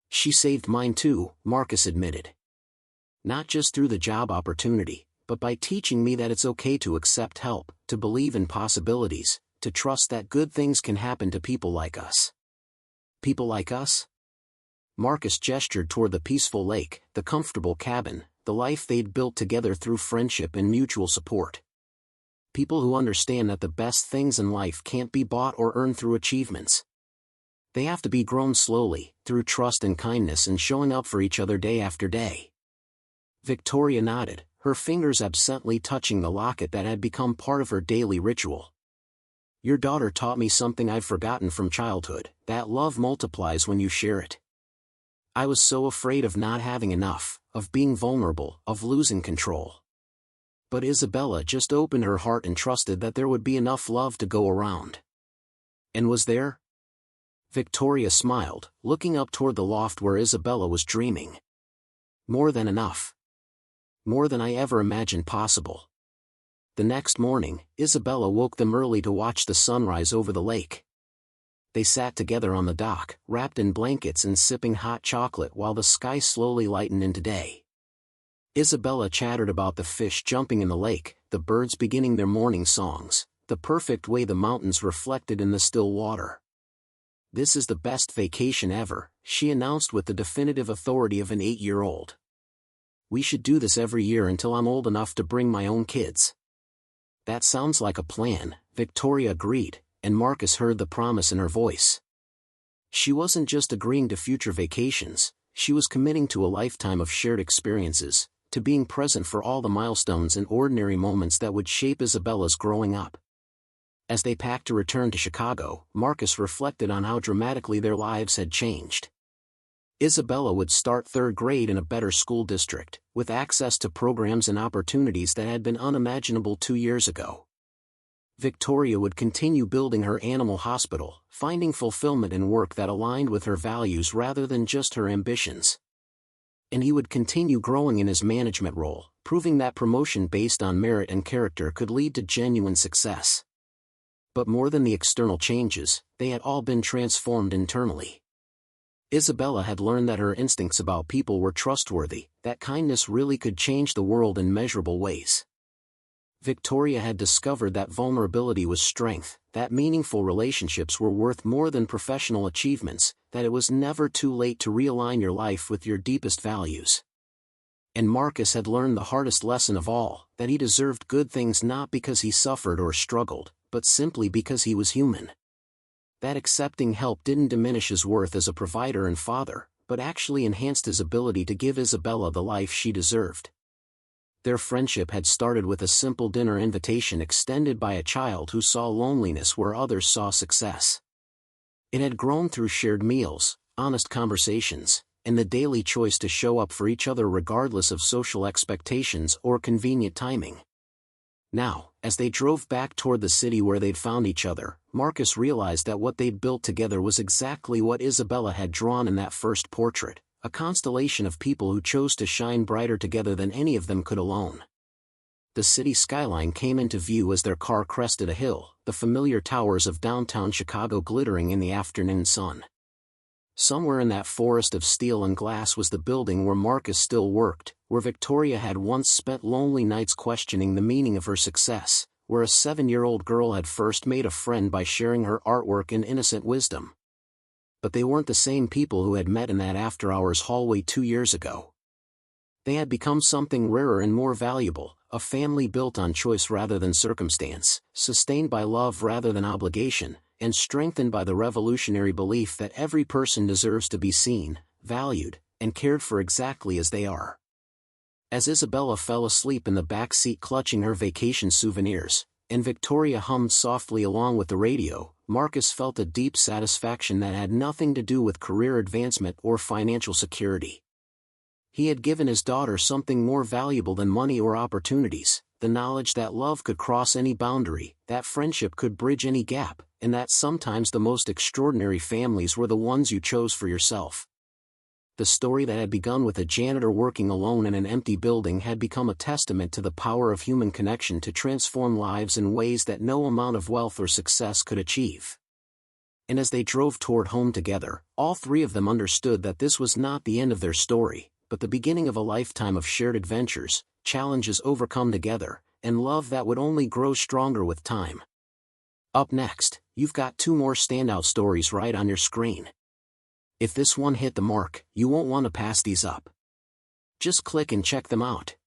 "She saved mine too," Marcus admitted. "Not just through the job opportunity, but by teaching me that it's okay to accept help, to believe in possibilities, to trust that good things can happen to people like us." "People like us?" Marcus gestured toward the peaceful lake, the comfortable cabin, the life they'd built together through friendship and mutual support. "People who understand that the best things in life can't be bought or earned through achievements. They have to be grown slowly, through trust and kindness and showing up for each other day after day." Victoria nodded, her fingers absently touching the locket that had become part of her daily ritual. "Your daughter taught me something I've forgotten from childhood, that love multiplies when you share it. I was so afraid of not having enough, of being vulnerable, of losing control. But Isabella just opened her heart and trusted that there would be enough love to go around." "And was there?" Victoria smiled, looking up toward the loft where Isabella was dreaming. "More than enough. More than I ever imagined possible." The next morning, Isabella woke them early to watch the sunrise over the lake. They sat together on the dock, wrapped in blankets and sipping hot chocolate while the sky slowly lightened into day. Isabella chattered about the fish jumping in the lake, the birds beginning their morning songs, the perfect way the mountains reflected in the still water. "This is the best vacation ever," she announced with the definitive authority of an 8-year-old. "We should do this every year until I'm old enough to bring my own kids." "That sounds like a plan," Victoria agreed, and Marcus heard the promise in her voice. She wasn't just agreeing to future vacations, she was committing to a lifetime of shared experiences, to being present for all the milestones and ordinary moments that would shape Isabella's growing up. As they packed to return to Chicago, Marcus reflected on how dramatically their lives had changed. Isabella would start third grade in a better school district, with access to programs and opportunities that had been unimaginable 2 years ago. Victoria would continue building her animal hospital, finding fulfillment in work that aligned with her values rather than just her ambitions. And he would continue growing in his management role, proving that promotion based on merit and character could lead to genuine success. But more than the external changes, they had all been transformed internally. Isabella had learned that her instincts about people were trustworthy, that kindness really could change the world in measurable ways. Victoria had discovered that vulnerability was strength, that meaningful relationships were worth more than professional achievements, that it was never too late to realign your life with your deepest values. And Marcus had learned the hardest lesson of all, that he deserved good things not because he suffered or struggled, but simply because he was human. That accepting help didn't diminish his worth as a provider and father, but actually enhanced his ability to give Isabella the life she deserved. Their friendship had started with a simple dinner invitation extended by a child who saw loneliness where others saw success. It had grown through shared meals, honest conversations, and the daily choice to show up for each other regardless of social expectations or convenient timing. Now, as they drove back toward the city where they'd found each other, Marcus realized that what they'd built together was exactly what Isabella had drawn in that first portrait, a constellation of people who chose to shine brighter together than any of them could alone. The city skyline came into view as their car crested a hill, the familiar towers of downtown Chicago glittering in the afternoon sun. Somewhere in that forest of steel and glass was the building where Marcus still worked, where Victoria had once spent lonely nights questioning the meaning of her success, where a 7-year-old girl had first made a friend by sharing her artwork and innocent wisdom. But they weren't the same people who had met in that after-hours hallway 2 years ago. They had become something rarer and more valuable, a family built on choice rather than circumstance, sustained by love rather than obligation, and strengthened by the revolutionary belief that every person deserves to be seen, valued, and cared for exactly as they are. As Isabella fell asleep in the back seat clutching her vacation souvenirs, and Victoria hummed softly along with the radio, Marcus felt a deep satisfaction that had nothing to do with career advancement or financial security. He had given his daughter something more valuable than money or opportunities, the knowledge that love could cross any boundary, that friendship could bridge any gap, and that sometimes the most extraordinary families were the ones you chose for yourself. The story that had begun with a janitor working alone in an empty building had become a testament to the power of human connection to transform lives in ways that no amount of wealth or success could achieve. And as they drove toward home together, all three of them understood that this was not the end of their story, but the beginning of a lifetime of shared adventures, challenges overcome together, and love that would only grow stronger with time. Up next, you've got 2 more standout stories right on your screen. If this one hit the mark, you won't want to pass these up. Just click and check them out.